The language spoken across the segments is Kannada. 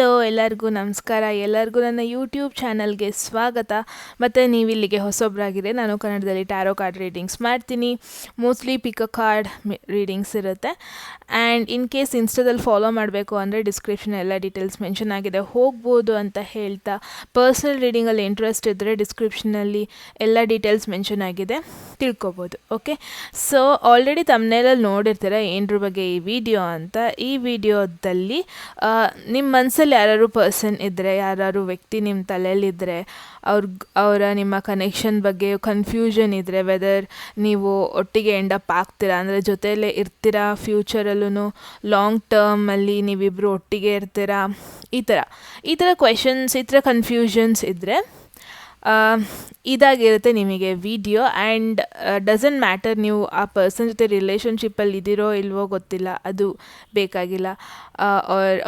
ಹಲೋ ಎಲ್ಲರಿಗೂ ನಮಸ್ಕಾರ. ಎಲ್ಲರಿಗೂ ನನ್ನ ಯೂಟ್ಯೂಬ್ ಚಾನಲ್ಗೆ ಸ್ವಾಗತ. ಮತ್ತು ನೀವಿಲ್ಲಿಗೆ ಹೊಸೊಬ್ಬರಾಗಿದ್ದರೆ ನಾನು ಕನ್ನಡದಲ್ಲಿ ಟ್ಯಾರೋ ಕಾರ್ಡ್ ರೀಡಿಂಗ್ಸ್ ಮಾಡ್ತೀನಿ. ಮೋಸ್ಟ್ಲಿ ಪಿಕ್ ಅ ಕಾರ್ಡ್ ರೀಡಿಂಗ್ಸ್ ಇರುತ್ತೆ. ಆ್ಯಂಡ್ ಇನ್ ಕೇಸ್ ಇನ್ಸ್ಟಾದಲ್ಲಿ ಫಾಲೋ ಮಾಡಬೇಕು ಅಂದರೆ ಡಿಸ್ಕ್ರಿಪ್ಷನ್ ಎಲ್ಲ ಡೀಟೇಲ್ಸ್ ಮೆನ್ಷನ್ ಆಗಿದೆ, ಹೋಗ್ಬೋದು ಅಂತ ಹೇಳ್ತಾ, ಪರ್ಸ್ನಲ್ ರೀಡಿಂಗಲ್ಲಿ ಇಂಟ್ರೆಸ್ಟ್ ಇದ್ದರೆ ಡಿಸ್ಕ್ರಿಪ್ಷನಲ್ಲಿ ಎಲ್ಲ ಡೀಟೇಲ್ಸ್ ಮೆನ್ಷನ್ ಆಗಿದೆ, ತಿಳ್ಕೊಬೋದು. ಓಕೆ, ಸೊ ಆಲ್ರೆಡಿ ತಮ್ಮನೇಲಲ್ಲಿ ನೋಡಿರ್ತೀರ ಏನರ ಬಗ್ಗೆ ಈ ವಿಡಿಯೋ ಅಂತ. ಈ ವಿಡಿಯೋದಲ್ಲಿ ನಿಮ್ಮ ಮನಸ್ಸಲ್ಲಿ ಯಾರು ಪರ್ಸನ್ ಇದ್ದರೆ, ಯಾರು ವ್ಯಕ್ತಿ ನಿಮ್ಮ ತಲೆಯಲ್ಲಿದ್ದರೆ, ಅವರ ನಿಮ್ಮ ಕನೆಕ್ಷನ್ ಬಗ್ಗೆ ಕನ್ಫ್ಯೂಷನ್ ಇದ್ದರೆ, ವೆದರ್ ನೀವು ಒಟ್ಟಿಗೆ ಎಂಡಪ್ ಆಗ್ತೀರಾ ಅಂದರೆ ಜೊತೆಯಲ್ಲೇ ಇರ್ತೀರಾ, ಫ್ಯೂಚರಲ್ಲೂ ಲಾಂಗ್ ಟರ್ಮಲ್ಲಿ ನೀವಿಬ್ಬರು ಒಟ್ಟಿಗೆ ಇರ್ತೀರಾ, ಈ ಥರ ಕ್ವೆಶನ್ಸ್, ಈ ಥರ ಕನ್ಫ್ಯೂಷನ್ಸ್ ಇದ್ದರೆ ಇದಾಗಿರುತ್ತೆ ನಿಮಗೆ ವಿಡಿಯೋ. ಆ್ಯಂಡ್ ಡಸಂಟ್ ಮ್ಯಾಟರ್ ನೀವು ಆ ಪರ್ಸನ್ ಜೊತೆ ರಿಲೇಷನ್ಶಿಪ್ಪಲ್ಲಿ ಇದ್ದೀರೋ ಇಲ್ವೋ ಗೊತ್ತಿಲ್ಲ, ಅದು ಬೇಕಾಗಿಲ್ಲ.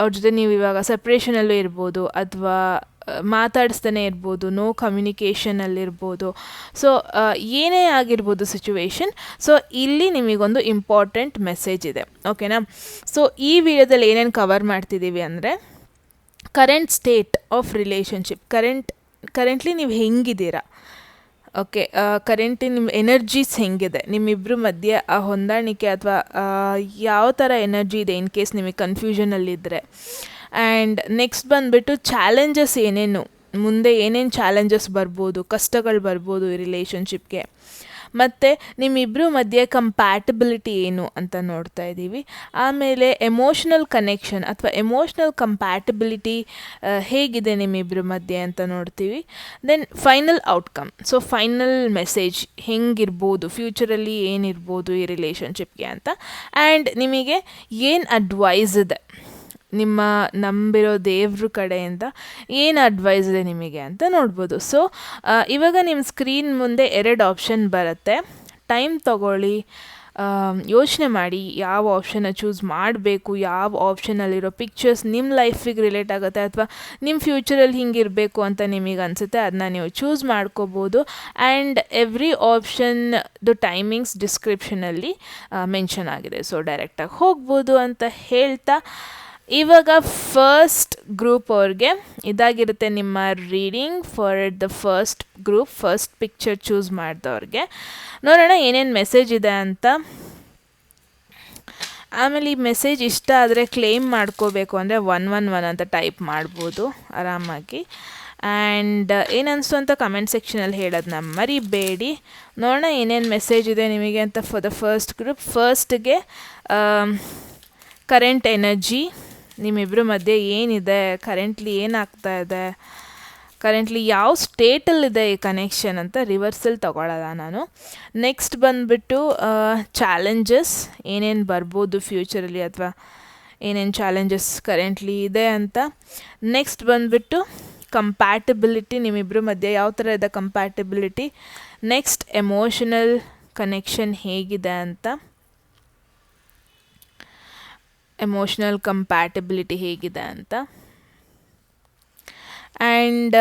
ಅವ್ರ ಜೊತೆ ನೀವು ಇವಾಗ ಸಪ್ರೇಷನಲ್ಲೂ ಇರ್ಬೋದು, ಅಥವಾ ಮಾತಾಡಿಸ್ತಾನೆ ಇರ್ಬೋದು, ನೋ ಕಮ್ಯುನಿಕೇಷನಲ್ಲಿರ್ಬೋದು. ಸೊ ಏನೇ ಆಗಿರ್ಬೋದು ಸಿಚುವೇಶನ್. ಸೊ ಇಲ್ಲಿ ನಿಮಗೊಂದು ಇಂಪಾರ್ಟೆಂಟ್ ಮೆಸೇಜ್ ಇದೆ, ಓಕೆನಾ? ಸೊ ಈ ವಿಡಿಯೋದಲ್ಲಿ ಏನೇನು ಕವರ್ ಮಾಡ್ತಿದ್ದೀವಿ ಅಂದರೆ, current state of relationship, currently ನೀವು ಹೆಂಗಿದ್ದೀರಾ, ಓಕೆ, ಕರೆಂಟ್ಲಿ ನಿಮ್ಮ ಎನರ್ಜೀಸ್ ಹೆಂಗಿದೆ, ನಿಮ್ಮಿಬ್ಬರ ಮಧ್ಯೆ ಆ ಹೊಂದಾಣಿಕೆ ಅಥವಾ ಯಾವ ಥರ ಎನರ್ಜಿ ಇದೆ ಇನ್ ಕೇಸ್ ನಿಮಗೆ ಕನ್ಫ್ಯೂಷನಲ್ಲಿದ್ದರೆ. ಆ್ಯಂಡ್ ನೆಕ್ಸ್ಟ್ ಬಂದುಬಿಟ್ಟು ಚಾಲೆಂಜಸ್ ಏನೇನು, ಮುಂದೆ ಏನೇನು ಚಾಲೆಂಜಸ್ ಬರ್ಬೋದು, ಕಷ್ಟಗಳು ಬರ್ಬೋದು ಈ ರಿಲೇಷನ್ಶಿಪ್ಗೆ, ಮತ್ತು ನಿಮ್ಮಿಬ್ಬರ ಮಧ್ಯೆ ಕಂಪ್ಯಾಟಬಿಲಿಟಿ ಏನು ಅಂತ ನೋಡ್ತಾ ಇದ್ದೀವಿ. ಆಮೇಲೆ ಎಮೋಷ್ನಲ್ ಕನೆಕ್ಷನ್ ಅಥವಾ ಎಮೋಷ್ನಲ್ ಕಂಪ್ಯಾಟಬಿಲಿಟಿ ಹೇಗಿದೆ ನಿಮ್ಮಿಬ್ಬರ ಮಧ್ಯೆ ಅಂತ ನೋಡ್ತೀವಿ. Then final outcome, so final message ಹೆಂಗಿರ್ಬೋದು, ಫ್ಯೂಚರಲ್ಲಿ ಏನಿರ್ಬೋದು ಈ ರಿಲೇಷನ್ಶಿಪ್ಗೆ ಅಂತ. ಆ್ಯಂಡ್ ನಿಮಗೆ ಏನು ಅಡ್ವೈಸ್ ಇದೆ, ನಿಮ್ಮ ನಂಬಿರೋ ದೇವ್ರ ಕಡೆಯಿಂದ ಏನು ಅಡ್ವೈಸ್ ಇದೆ ನಿಮಗೆ ಅಂತ ನೋಡ್ಬೋದು. ಸೊ ಇವಾಗ ನಿಮ್ಮ ಸ್ಕ್ರೀನ್ ಮುಂದೆ 2 ಆಪ್ಷನ್ ಬರುತ್ತೆ. ಟೈಮ್ ತಗೊಳ್ಳಿ, ಯೋಚನೆ ಮಾಡಿ ಯಾವ ಆಪ್ಷನ್ನ ಚೂಸ್ ಮಾಡಬೇಕು, ಯಾವ ಆಪ್ಷನಲ್ಲಿರೋ ಪಿಕ್ಚರ್ಸ್ ನಿಮ್ಮ ಲೈಫಿಗೆ ರಿಲೇಟ್ ಆಗುತ್ತೆ ಅಥವಾ ನಿಮ್ಮ ಫ್ಯೂಚರಲ್ಲಿ ಹಿಂಗಿರಬೇಕು ಅಂತ ನಿಮಗೆ ಅನಿಸುತ್ತೆ, ಅದನ್ನ ನೀವು ಚೂಸ್ ಮಾಡ್ಕೋಬೋದು. ಆ್ಯಂಡ್ ಎವ್ರಿ ಆಪ್ಷನ್ದು ಟೈಮಿಂಗ್ಸ್ ಡಿಸ್ಕ್ರಿಪ್ಷನಲ್ಲಿ ಮೆನ್ಷನ್ ಆಗಿದೆ, ಸೊ ಡೈರೆಕ್ಟಾಗಿ ಹೋಗ್ಬೋದು ಅಂತ ಹೇಳ್ತಾ, ಇವಾಗ ಫಸ್ಟ್ ಗ್ರೂಪ್ ಅವ್ರಿಗೆ ಇದಾಗಿರುತ್ತೆ ನಿಮ್ಮ reading for the first group, first picture choose ಮಾಡಿದವ್ರಿಗೆ. ನೋಡೋಣ ಏನೇನು ಮೆಸೇಜ್ ಇದೆ ಅಂತ. ಆಮೇಲೆ ಈ ಮೆಸೇಜ್ ಇಷ್ಟ ಆದರೆ ಕ್ಲೇಮ್ ಮಾಡ್ಕೋಬೇಕು ಅಂದರೆ 111 ಅಂತ ಟೈಪ್ ಮಾಡ್ಬೋದು ಆರಾಮಾಗಿ. ಆ್ಯಂಡ್ ಏನನ್ನಿಸ್ತು ಅಂತ ಕಮೆಂಟ್ ಸೆಕ್ಷನಲ್ಲಿ ಹೇಳೋದನ್ನ ಮರಿಬೇಡಿ. ನೋಡೋಣ ಏನೇನು ಮೆಸೇಜ್ ಇದೆ ನಿಮಗೆ ಅಂತ. ಫಾರ್ ದ ಫಸ್ಟ್ ಗ್ರೂಪ್, ಫಸ್ಟ್ಗೆ ಕರೆಂಟ್ ಎನರ್ಜಿ, ನಿಮ್ಮಿಬ್ಬರ ಮಧ್ಯೆ ಏನಿದೆ, ಕರೆಂಟ್ಲಿ ಏನಾಗ್ತಾ ಇದೆ, ಕರೆಂಟ್ಲಿ ಯಾವ ಸ್ಟೇಟಲ್ಲಿದೆ ಈ ಕನೆಕ್ಷನ್ ಅಂತ ರಿವರ್ಸಲ್ಲಿ ತಗೊಳ್ಳೋದ ನಾನು. ನೆಕ್ಸ್ಟ್ ಬಂದುಬಿಟ್ಟು ಚಾಲೆಂಜಸ್, ಏನೇನು ಬರ್ಬೋದು ಫ್ಯೂಚರಲ್ಲಿ ಅಥವಾ ಏನೇನು ಚಾಲೆಂಜಸ್ ಕರೆಂಟ್ಲಿ ಇದೆ ಅಂತ. ನೆಕ್ಸ್ಟ್ ಬಂದುಬಿಟ್ಟು ಕಂಪ್ಯಾಟಬಿಲಿಟಿ, ನಿಮ್ಮಿಬ್ಬರ ಮಧ್ಯೆ ಯಾವ ಥರ ಇದೆ ಕಂಪ್ಯಾಟಬಿಲಿಟಿ. ನೆಕ್ಸ್ಟ್ ಎಮೋಷನಲ್ ಕನೆಕ್ಷನ್ ಹೇಗಿದೆ ಅಂತ, ಎಮೋಷ್ನಲ್ ಕಂಪ್ಯಾಟಬಿಲಿಟಿ ಹೇಗಿದೆ ಅಂತ. ಆ್ಯಂಡ್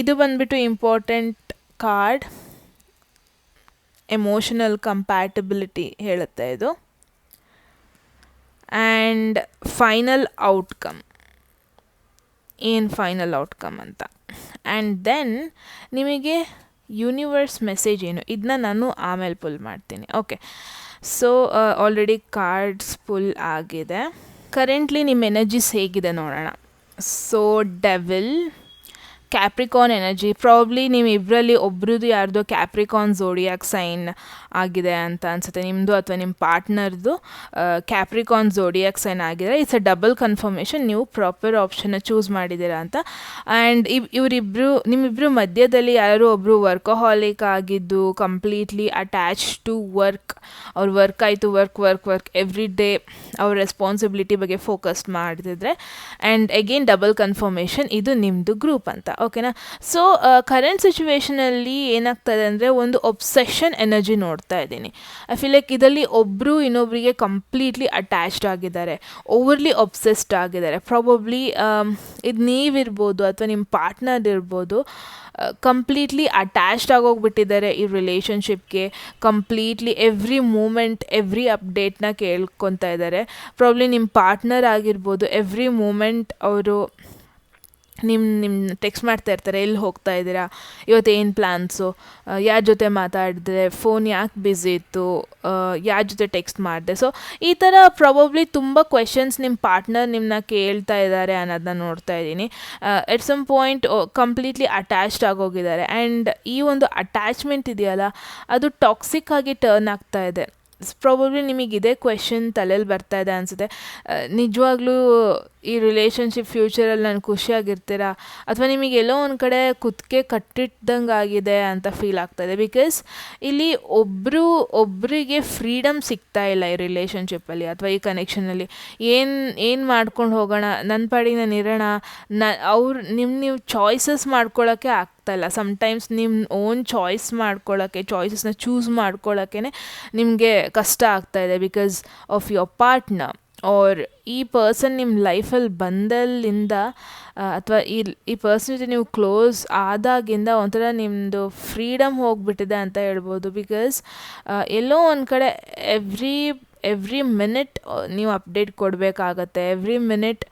ಇದು ಬಂದುಬಿಟ್ಟು ಇಂಪಾರ್ಟೆಂಟ್ ಕಾರ್ಡ್, ಎಮೋಷನಲ್ ಕಂಪ್ಯಾಟಬಿಲಿಟಿ ಹೇಳುತ್ತೆ ಇದು. ಆ್ಯಂಡ್ ಫೈನಲ್ ಔಟ್ಕಮ್, ಏನು ಫೈನಲ್ ಔಟ್ಕಮ್ ಅಂತ. ಆ್ಯಂಡ್ ದೆನ್ ನಿಮಗೆ ಯೂನಿವರ್ಸ್ ಮೆಸೇಜ್ ಏನು, ಇದನ್ನ ನಾನು ಆಮೇಲೆ ಪುಲ್ ಮಾಡ್ತೀನಿ. Okay, so already cards pull ಆಗಿದೆ. ಕರೆಂಟ್ಲಿ ನಿಮ್ಮ ಎನರ್ಜೀಸ್ ಹೇಗಿದೆ ನೋಡೋಣ. So devil, Capricorn energy, probably ನಿಮ್ಮಿಬ್ಬರಲ್ಲಿ ಒಬ್ರದ್ದು ಯಾರ್ದೋ ಕ್ಯಾಪ್ರಿಕಾನ್ ಝೋಡಿಯಾಕ್ ಸೈನ್ ಆಗಿದೆ ಅಂತ ಅನಿಸುತ್ತೆ, ನಿಮ್ಮದು ಅಥವಾ ನಿಮ್ಮ ಪಾರ್ಟ್ನರ್ದು ಕ್ಯಾಪ್ರಿಕಾನ್ ಝೋಡಿಯಾಕ್ ಸೈನ್ ಆಗಿದೆ. ಇಟ್ಸ್ ಅ ಡಬಲ್ ಕನ್ಫರ್ಮೇಷನ್, ನೀವು ಪ್ರಾಪರ್ ಆಪ್ಷನ್ನ ಚೂಸ್ ಮಾಡಿದ್ದೀರಾ ಅಂತ. ಆ್ಯಂಡ್ ನಿಮ್ಮಿಬ್ಬರು ಮಧ್ಯದಲ್ಲಿ ಯಾರು ಒಬ್ಬರು ವರ್ಕಹಾಲಿಕ್ ಆಗಿದ್ದು, ಕಂಪ್ಲೀಟ್ಲಿ ಅಟ್ಯಾಚ್ ಟು ವರ್ಕ್, ಅವ್ರ ವರ್ಕ್ ಆಯಿತು, ವರ್ಕ್ ಎವ್ರಿ ಡೇ ಅವ್ರ ರೆಸ್ಪಾನ್ಸಿಬಿಲಿಟಿ ಬಗ್ಗೆ ಫೋಕಸ್ ಮಾಡ್ತಿದ್ರೆ. ಆ್ಯಂಡ್ ಅಗೇನ್ ಡಬಲ್ ಕನ್ಫರ್ಮೇಷನ್, ಇದು ನಿಮ್ಮದು ಗ್ರೂಪ್ ಅಂತ. ಓಕೆನಾ. ಸೊ ಕರೆಂಟ್ ಸಿಚುವೇಷನಲ್ಲಿ ಏನಾಗ್ತದೆ ಅಂದರೆ ಒಂದು ಒಬ್ಸೆಷನ್ ಎನರ್ಜಿ ನೋಡ್ತಾ ಇದ್ದೀನಿ. ಐ ಫೀಲ್ ಲೈಕ್ ಇದರಲ್ಲಿ ಒಬ್ಬರು ಇನ್ನೊಬ್ಬರಿಗೆ ಕಂಪ್ಲೀಟ್ಲಿ ಅಟ್ಯಾಚ್ಡ್ ಆಗಿದ್ದಾರೆ, ಓವರ್ಲಿ ಒಬ್ಸೆಸ್ಡ್ ಆಗಿದ್ದಾರೆ. ಪ್ರಾಬಬ್ಲಿ ಇದು ನೀವಿರ್ಬೋದು ಅಥವಾ ನಿಮ್ಮ ಪಾರ್ಟ್ನರ್ ಇರ್ಬೋದು. ಕಂಪ್ಲೀಟ್ಲಿ ಅಟ್ಯಾಚ್ಡ್ ಆಗೋಗ್ಬಿಟ್ಟಿದ್ದಾರೆ ಈ ರಿಲೇಷನ್ಶಿಪ್ಗೆ. ಕಂಪ್ಲೀಟ್ಲಿ ಎವ್ರಿ ಮೂಮೆಂಟ್ ಎವ್ರಿ ಅಪ್ಡೇಟ್ನ ಕೇಳ್ಕೊತಾ ಇದ್ದಾರೆ. ಪ್ರಾಬ್ಲಿ ನಿಮ್ಮ ಪಾರ್ಟ್ನರ್ ಆಗಿರ್ಬೋದು, ಎವ್ರಿ ಮೂಮೆಂಟ್ ಅವರು ನಿಮ್ಮ ಟೆಕ್ಸ್ಟ್ ಮಾಡ್ತಾ ಇರ್ತಾರೆ, ಎಲ್ಲಿ ಹೋಗ್ತಾ ಇದ್ದೀರಾ, ಇವತ್ತು ಏನು ಪ್ಲ್ಯಾನ್ಸು, ಯಾರ ಜೊತೆ ಮಾತಾಡಿದ್ರೆ, ಫೋನ್ ಯಾಕೆ ಬ್ಯುಸಿ ಇತ್ತು, ಯಾರ ಜೊತೆ ಟೆಕ್ಸ್ಟ್ ಮಾಡಿದೆ. ಸೊ ಈ ಥರ ಪ್ರಾಬಬ್ಲಿ ತುಂಬ ಕ್ವೆಶನ್ಸ್ ನಿಮ್ಮ ಪಾರ್ಟ್ನರ್ ನಿಮ್ಮನ್ನ ಕೇಳ್ತಾ ಇದ್ದಾರೆ ಅನ್ನೋದನ್ನ ನೋಡ್ತಾ ಇದ್ದೀನಿ. At some point completely attached ಆಗೋಗಿದ್ದಾರೆ. ಆ್ಯಂಡ್ ಈ ಒಂದು ಅಟ್ಯಾಚ್ಮೆಂಟ್ ಇದೆಯಲ್ಲ, ಅದು ಟಾಕ್ಸಿಕ್ ಆಗಿ ಟರ್ನ್ ಆಗ್ತಾ ಇದೆ. ಪ್ರಾಬಬ್ಲಿ ನಿಮಗೆ ಇದೇ ಕ್ವೆಶನ್ ತಲೆಯಲ್ಲಿ ಬರ್ತಾ ಇದೆ ಅನಿಸುತ್ತೆ. ನಿಜವಾಗ್ಲೂ ಈ ರಿಲೇಷನ್ಶಿಪ್ ಫ್ಯೂಚರಲ್ಲಿ ನಾನು ಖುಷಿಯಾಗಿರ್ತೀರಾ, ಅಥವಾ ನಿಮಗೆ ಎಲ್ಲೋ ಒಂದು ಕಡೆ ಕುತ್ತಿಗೆ ಕಟ್ಟಿಟ್ದಂಗೆ ಆಗಿದೆ ಅಂತ ಫೀಲ್ ಆಗ್ತಾಯಿದೆ. ಬಿಕಾಸ್ ಇಲ್ಲಿ ಒಬ್ಬರಿಗೆ ಫ್ರೀಡಮ್ ಸಿಗ್ತಾ ಇಲ್ಲ ಈ ರಿಲೇಷನ್ಶಿಪ್ಪಲ್ಲಿ ಅಥವಾ ಈ ಕನೆಕ್ಷನಲ್ಲಿ. ಏನು ಮಾಡ್ಕೊಂಡು ಹೋಗೋಣ, ನನ್ನ ಪಾಡಿಗೆ ನಾನು ಇರೋಣ, ನೀವು ಚಾಯ್ಸಸ್ ಮಾಡ್ಕೊಳ್ಳೋಕ್ಕೆ ಆಗ್ತಾಯಿಲ್ಲ. ಸಮ್ಟೈಮ್ಸ್ ನಿಮ್ಮ ಓನ್ ಚಾಯ್ಸ್ ಮಾಡ್ಕೊಳ್ಳೋಕ್ಕೆ, ಚಾಯ್ಸಸ್ನ ಚೂಸ್ ಮಾಡ್ಕೊಳ್ಳೋಕ್ಕೆ ನಿಮಗೆ ಕಷ್ಟ ಆಗ್ತಾಯಿದೆ because of your partner. Or ಈ ಪರ್ಸನ್ ನಿಮ್ಮ ಲೈಫಲ್ಲಿ ಬಂದಲ್ಲಿಂದ ಅಥವಾ ಈ ಪರ್ಸನ್ ಜೊತೆ ನೀವು ಕ್ಲೋಸ್ ಆದಾಗಿಂದ ಒಂಥರ ನಿಮ್ಮದು ಫ್ರೀಡಮ್ ಹೋಗಿಬಿಟ್ಟಿದೆ ಅಂತ ಹೇಳ್ಬೋದು. ಬಿಕಾಸ್ ಎಲ್ಲೋ ಒಂದು ಕಡೆ ಎವ್ರಿ ಮಿನಿಟ್ ನೀವು ಅಪ್ಡೇಟ್ ಕೊಡಬೇಕಾಗತ್ತೆ. ಎವ್ರಿ ಮಿನಿಟ್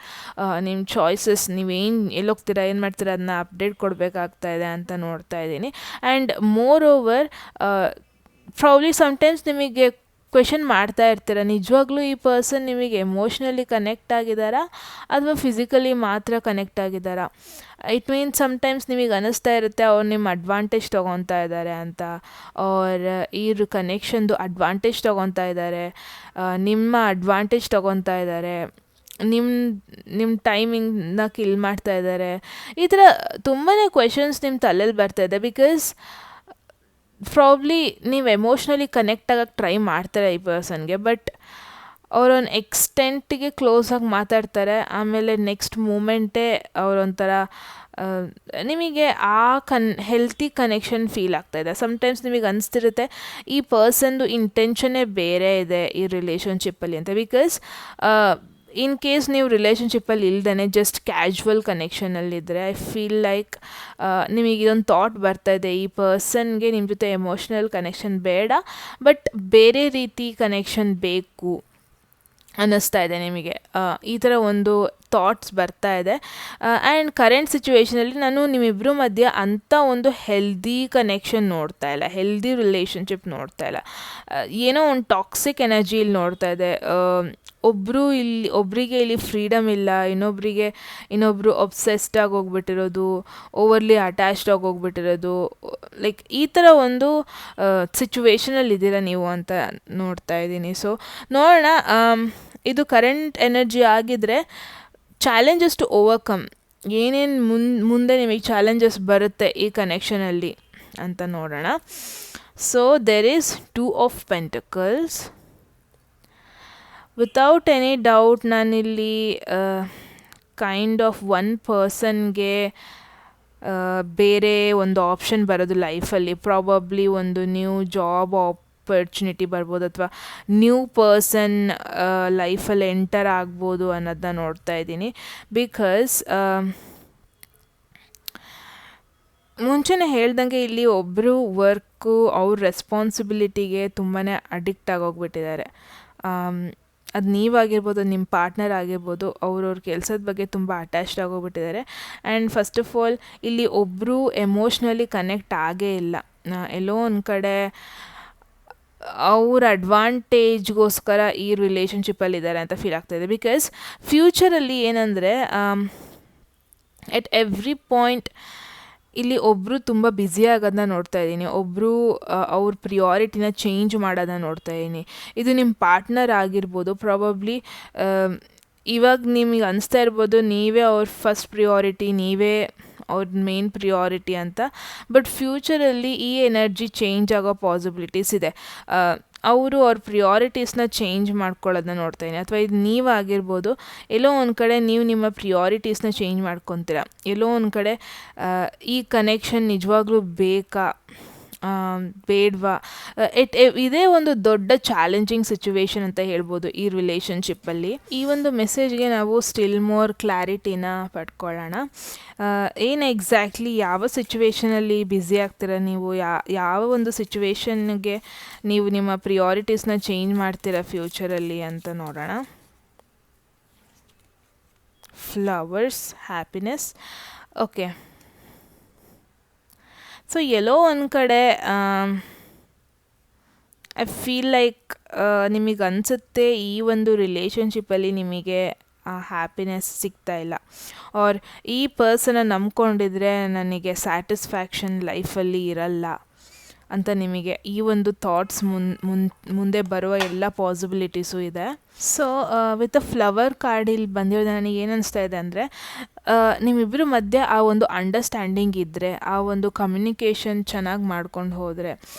ನಿಮ್ಮ ಚಾಯ್ಸಸ್, ನೀವೇನು ಎಲ್ಲೋಗ್ತೀರಾ, ಏನು ಮಾಡ್ತೀರಾ ಅದನ್ನ ಅಪ್ಡೇಟ್ ಕೊಡಬೇಕಾಗ್ತಾಯಿದೆ ಅಂತ ನೋಡ್ತಾ ಇದ್ದೀನಿ. And more over probably sometimes ನಿಮಗೆ ಕ್ವೆಶನ್ ಮಾಡ್ತಾ ಇರ್ತೀರ, ನಿಜವಾಗ್ಲೂ ಈ ಪರ್ಸನ್ ನಿಮಗೆ ಎಮೋಷ್ನಲಿ ಕನೆಕ್ಟ್ ಆಗಿದ್ದಾರಾ ಅಥವಾ ಫಿಸಿಕಲಿ ಮಾತ್ರ ಕನೆಕ್ಟ್ ಆಗಿದ್ದಾರಾ. ಇಟ್ ಮೀನ್ಸ್ ಸಮ್ಟೈಮ್ಸ್ ನಿಮಗೆ ಅನ್ನಿಸ್ತಾ ಇರುತ್ತೆ ಅವ್ರು ನಿಮ್ಮ ಅಡ್ವಾಂಟೇಜ್ ತೊಗೊತಾ ಇದ್ದಾರೆ ಅಂತ, ಆರ್ ಈ ಕನೆಕ್ಷನ್ದು ಅಡ್ವಾಂಟೇಜ್ ತೊಗೊತಾ ಇದ್ದಾರೆ, ನಿಮ್ಮ ಅಡ್ವಾಂಟೇಜ್ ತೊಗೊತಾ ಇದ್ದಾರೆ, ನಿಮ್ಮ ಟೈಮಿಂಗ್ನ ಕಿಲ್ ಮಾಡ್ತಾ ಇದ್ದಾರೆ. ಈ ಥರ ತುಂಬಾ ಕ್ವೆಶನ್ಸ್ ನಿಮ್ಮ ತಲೆಯಲ್ಲಿ ಬರ್ತಾಯಿದೆ. ಬಿಕಾಸ್ ಪ್ರಾಬ್ಲಿ ನೀವು ಎಮೋಷ್ನಲಿ ಕನೆಕ್ಟ್ ಆಗೋಕ್ಕೆ ಟ್ರೈ ಮಾಡ್ತಾರೆ ಈ ಪರ್ಸನ್ಗೆ, ಬಟ್ ಅವರೊಂದು ಎಕ್ಸ್ಟೆಂಟಿಗೆ ಕ್ಲೋಸಾಗಿ ಮಾತಾಡ್ತಾರೆ. ಆಮೇಲೆ ನೆಕ್ಸ್ಟ್ ಮೂಮೆಂಟೇ ಅವರೊಂಥರ ನಿಮಗೆ ಹೆಲ್ತಿ ಕನೆಕ್ಷನ್ ಫೀಲ್ ಆಗ್ತಾಯಿದೆ. ಸಮ್ಟೈಮ್ಸ್ ನಿಮಗೆ ಅನಿಸ್ತಿರುತ್ತೆ ಈ ಪರ್ಸನ್ದು ಇಂಟೆನ್ಷನ್ನೇ ಬೇರೆ ಇದೆ ಈ ರಿಲೇಷನ್ಶಿಪ್ಪಲ್ಲಿ ಅಂತ. ಬಿಕಾಸ್ ಇನ್ ಕೇಸ್ ನೀವು ರಿಲೇಷನ್ಶಿಪ್ಪಲ್ಲಿ ಇಲ್ದೇ ಜಸ್ಟ್ ಕ್ಯಾಶುವಲ್ ಕನೆಕ್ಷನಲ್ಲಿದ್ದರೆ, ಐ ಫೀಲ್ ಲೈಕ್ ನಿಮಗೆ ಇದೊಂದು ಥಾಟ್ ಬರ್ತಾಯಿದೆ, ಈ ಪರ್ಸನ್ಗೆ ನಿಮ್ಮ ಜೊತೆ ಎಮೋಷ್ನಲ್ ಕನೆಕ್ಷನ್ ಬೇಡ, ಬಟ್ ಬೇರೆ ರೀತಿ ಕನೆಕ್ಷನ್ ಬೇಕು ಅನ್ನಿಸ್ತಾ ಇದೆ ನಿಮಗೆ. ಈ ಥರ ಒಂದು ಥಾಟ್ಸ್ ಬರ್ತಾ ಇದೆ. ಆ್ಯಂಡ್ ಕರೆಂಟ್ ಸಿಚುವೇಷನಲ್ಲಿ ನಾನು ನಿಮ್ಮಿಬ್ಬರ ಮಧ್ಯೆ ಅಂಥ ಒಂದು ಹೆಲ್ದಿ ಕನೆಕ್ಷನ್ ನೋಡ್ತಾ ಇಲ್ಲ, ಹೆಲ್ದಿ ರಿಲೇಷನ್ಶಿಪ್ ನೋಡ್ತಾ ಇಲ್ಲ. ಏನೋ ಒಂದು ಟಾಕ್ಸಿಕ್ ಎನರ್ಜಿ ಇಲ್ಲಿ ನೋಡ್ತಾ ಇದೆ. ಒಬ್ಬರಿಗೆ ಇಲ್ಲಿ ಫ್ರೀಡಮ್ ಇಲ್ಲ, ಇನ್ನೊಬ್ಬರು ಒಬ್ಸೆಸ್ಡ್ ಆಗಿ ಹೋಗ್ಬಿಟ್ಟಿರೋದು, ಓವರ್ಲಿ ಅಟ್ಯಾಚ್ಡ್ ಆಗಿ ಹೋಗ್ಬಿಟ್ಟಿರೋದು. ಲೈಕ್ ಈ ಥರ ಒಂದು ಸಿಚುವೇಷನಲ್ಲಿ ಇದ್ದೀರಾ ನೀವು ಅಂತ ನೋಡ್ತಾ ಇದ್ದೀನಿ. ಸೊ ನೋಡೋಣ, ಇದು ಕರೆಂಟ್ ಎನರ್ಜಿ ಆಗಿದ್ದರೆ ಚಾಲೆಂಜಸ್ ಟು ಓವರ್ಕಮ್, ಏನೇನು ಮುಂದೆ ನಿಮಗೆ ಚಾಲೆಂಜಸ್ ಬರುತ್ತೆ ಈ ಕನೆಕ್ಷನಲ್ಲಿ ಅಂತ ನೋಡೋಣ. So there is 2 of Pentacles. Without any doubt ನಾನಿಲ್ಲಿ ಕೈಂಡ್ ಆಫ್ ಒನ್ ಪರ್ಸನ್ಗೆ ಬೇರೆ ಒಂದು ಆಪ್ಷನ್ ಬರೋದು ಲೈಫಲ್ಲಿ. ಪ್ರಾಬಬ್ಲಿ ಒಂದು ನ್ಯೂ ಜಾಬ್ ಆಪರ್ಚುನಿಟಿ ಬರ್ಬೋದು, ಅಥವಾ ನ್ಯೂ ಪರ್ಸನ್ ಲೈಫಲ್ಲಿ ಎಂಟರ್ ಆಗ್ಬೋದು ಅನ್ನೋದನ್ನ ನೋಡ್ತಾ ಇದ್ದೀನಿ. ಬಿಕಾಸ್ ಮುಂಚೆನೇ ಹೇಳ್ದಂಗೆ ಇಲ್ಲಿ ಒಬ್ಬರು ವರ್ಕು, ಅವ್ರ ರೆಸ್ಪಾನ್ಸಿಬಿಲಿಟಿಗೆ ತುಂಬಾ ಅಡಿಕ್ಟ್ ಆಗೋಗ್ಬಿಟ್ಟಿದ್ದಾರೆ. ಅದು ನೀವಾಗಿರ್ಬೋದು, ನಿಮ್ಮ ಪಾರ್ಟ್ನರ್ ಆಗಿರ್ಬೋದು, ಅವ್ರವ್ರ ಕೆಲಸದ ಬಗ್ಗೆ ತುಂಬ ಅಟ್ಯಾಚ್ಡ್ ಆಗೋಗ್ಬಿಟ್ಟಿದ್ದಾರೆ. ಆ್ಯಂಡ್ ಫಸ್ಟ್ ಆಫ್ ಆಲ್ ಇಲ್ಲಿ ಒಬ್ಬರು ಎಮೋಷ್ನಲಿ ಕನೆಕ್ಟ್ ಆಗೇ ಇಲ್ಲ. ಎಲ್ಲೋ ಒಂದು ಕಡೆ ಅವ್ರ ಅಡ್ವಾಂಟೇಜ್ಗೋಸ್ಕರ ಈ ರಿಲೇಷನ್ಶಿಪ್ಪಲ್ಲಿದ್ದಾರೆ ಅಂತ ಫೀಲ್ ಆಗ್ತಾಯಿದೆ. ಬಿಕಾಸ್ ಫ್ಯೂಚರಲ್ಲಿ ಏನಂದರೆ ಎಟ್ ಎವ್ರಿ ಪಾಯಿಂಟ್ ಇಲ್ಲಿ ಒಬ್ಬರು ತುಂಬ ಬ್ಯುಸಿ ಆಗೋದನ್ನ ನೋಡ್ತಾ ಇದ್ದೀನಿ, ಒಬ್ಬರು ಅವ್ರ ಪ್ರಿಯಾರಿಟಿನ ಚೇಂಜ್ ಮಾಡೋದನ್ನ ನೋಡ್ತಾ ಇದ್ದೀನಿ. ಇದು ನಿಮ್ಮ ಪಾರ್ಟ್ನರ್ ಆಗಿರ್ಬೋದು. ಪ್ರಾಬಬ್ಲಿ ಇವಾಗ ನಿಮಗೆ ಅನಿಸ್ತಾ ಇರ್ಬೋದು ನೀವೇ ಅವ್ರ ಫಸ್ಟ್ ಪ್ರಿಯಾರಿಟಿ, ನೀವೇ ಅವ್ರ ಮೇನ್ ಪ್ರಿಯಾರಿಟಿ ಅಂತ. ಬಟ್ ಫ್ಯೂಚರಲ್ಲಿ ಈ ಎನರ್ಜಿ ಚೇಂಜ್ ಆಗೋ ಪಾಸಿಬಿಲಿಟೀಸ್ ಇದೆ. ಅವರು ಅವ್ರ ಪ್ರಿಯಾರಿಟೀಸ್ನ ಚೇಂಜ್ ಮಾಡ್ಕೊಳ್ಳೋದನ್ನ ನೋಡ್ತಾ ಇದ್ದೀನಿ. ಅಥವಾ ಇದು ನೀವಾಗಿರ್ಬೋದು, ಎಲ್ಲೋ ಒಂದು ಕಡೆ ನೀವು ನಿಮ್ಮ ಪ್ರಿಯಾರಿಟೀಸ್ನ ಚೇಂಜ್ ಮಾಡ್ಕೊತೀರ. ಎಲ್ಲೋ ಒಂದು ಕಡೆ ಈ ಕನೆಕ್ಷನ್ ನಿಜವಾಗ್ಲೂ ಬೇಕಾ ಬೇಡವಾ, ಇದೇ ಒಂದು ದೊಡ್ಡ ಚಾಲೆಂಜಿಂಗ್ ಸಿಚುವೇಶನ್ ಅಂತ ಹೇಳ್ಬೋದು ಈ ರಿಲೇಷನ್ಶಿಪ್ಪಲ್ಲಿ. ಈ ಒಂದು ಮೆಸೇಜ್ಗೆ ನಾವು ಸ್ಟಿಲ್ ಮೋರ್ ಕ್ಲಾರಿಟಿನ ಪಡ್ಕೊಳ್ಳೋಣ. ಏನು ಎಕ್ಸಾಕ್ಟ್ಲಿ ಯಾವ ಸಿಚುವೇಶನಲ್ಲಿ ಬ್ಯುಸಿ ಆಗ್ತೀರ ನೀವು, ಯಾವ ಒಂದು ಸಿಚುವೇಶನ್ಗೆ ನೀವು ನಿಮ್ಮ ಪ್ರಿಯಾರಿಟೀಸ್ನ ಚೇಂಜ್ ಮಾಡ್ತೀರಾ ಫ್ಯೂಚರಲ್ಲಿ ಅಂತ ನೋಡೋಣ. Flowers, happiness. ಓಕೆ, ಸೊ ಎಲ್ಲೋ ಒಂದು ಕಡೆ ಐ ಫೀಲ್ ಲೈಕ್ ನಿಮಗೆ ಅನಿಸುತ್ತೆ ಈ ಒಂದು ರಿಲೇಷನ್ಶಿಪ್ಪಲ್ಲಿ ನಿಮಗೆ ಆ ಹ್ಯಾಪಿನೆಸ್ ಸಿಗ್ತಾ ಇಲ್ಲ, ಆರ್ ಈ ಪರ್ಸನ್ನ ನಂಬ್ಕೊಂಡಿದ್ರೆ ನನಗೆ ಸ್ಯಾಟಿಸ್ಫ್ಯಾಕ್ಷನ್ ಲೈಫಲ್ಲಿ ಇರಲ್ಲ ಅಂತ ನಿಮಗೆ ಈ ಒಂದು ಥಾಟ್ಸ್ ಮುಂದೆ ಬರುವ ಎಲ್ಲ ಪಾಸಿಬಿಲಿಟೀಸು ಇದೆ. So with a flower card ಇಲ್ಲಿ ಬಂದಿರೋದು ನನಗೆ ಏನು ಅನಿಸ್ತಾ ಇದೆ ಅಂದರೆ, ನಿಮ್ಮಿಬ್ಬರ ಮಧ್ಯೆ ಆ ಒಂದು ಅಂಡರ್ಸ್ಟ್ಯಾಂಡಿಂಗ್ ಇದ್ದರೆ, ಆ ಒಂದು ಕಮ್ಯುನಿಕೇಷನ್ ಚೆನ್ನಾಗಿ ಮಾಡ್ಕೊಂಡು ಹೋದರೆ,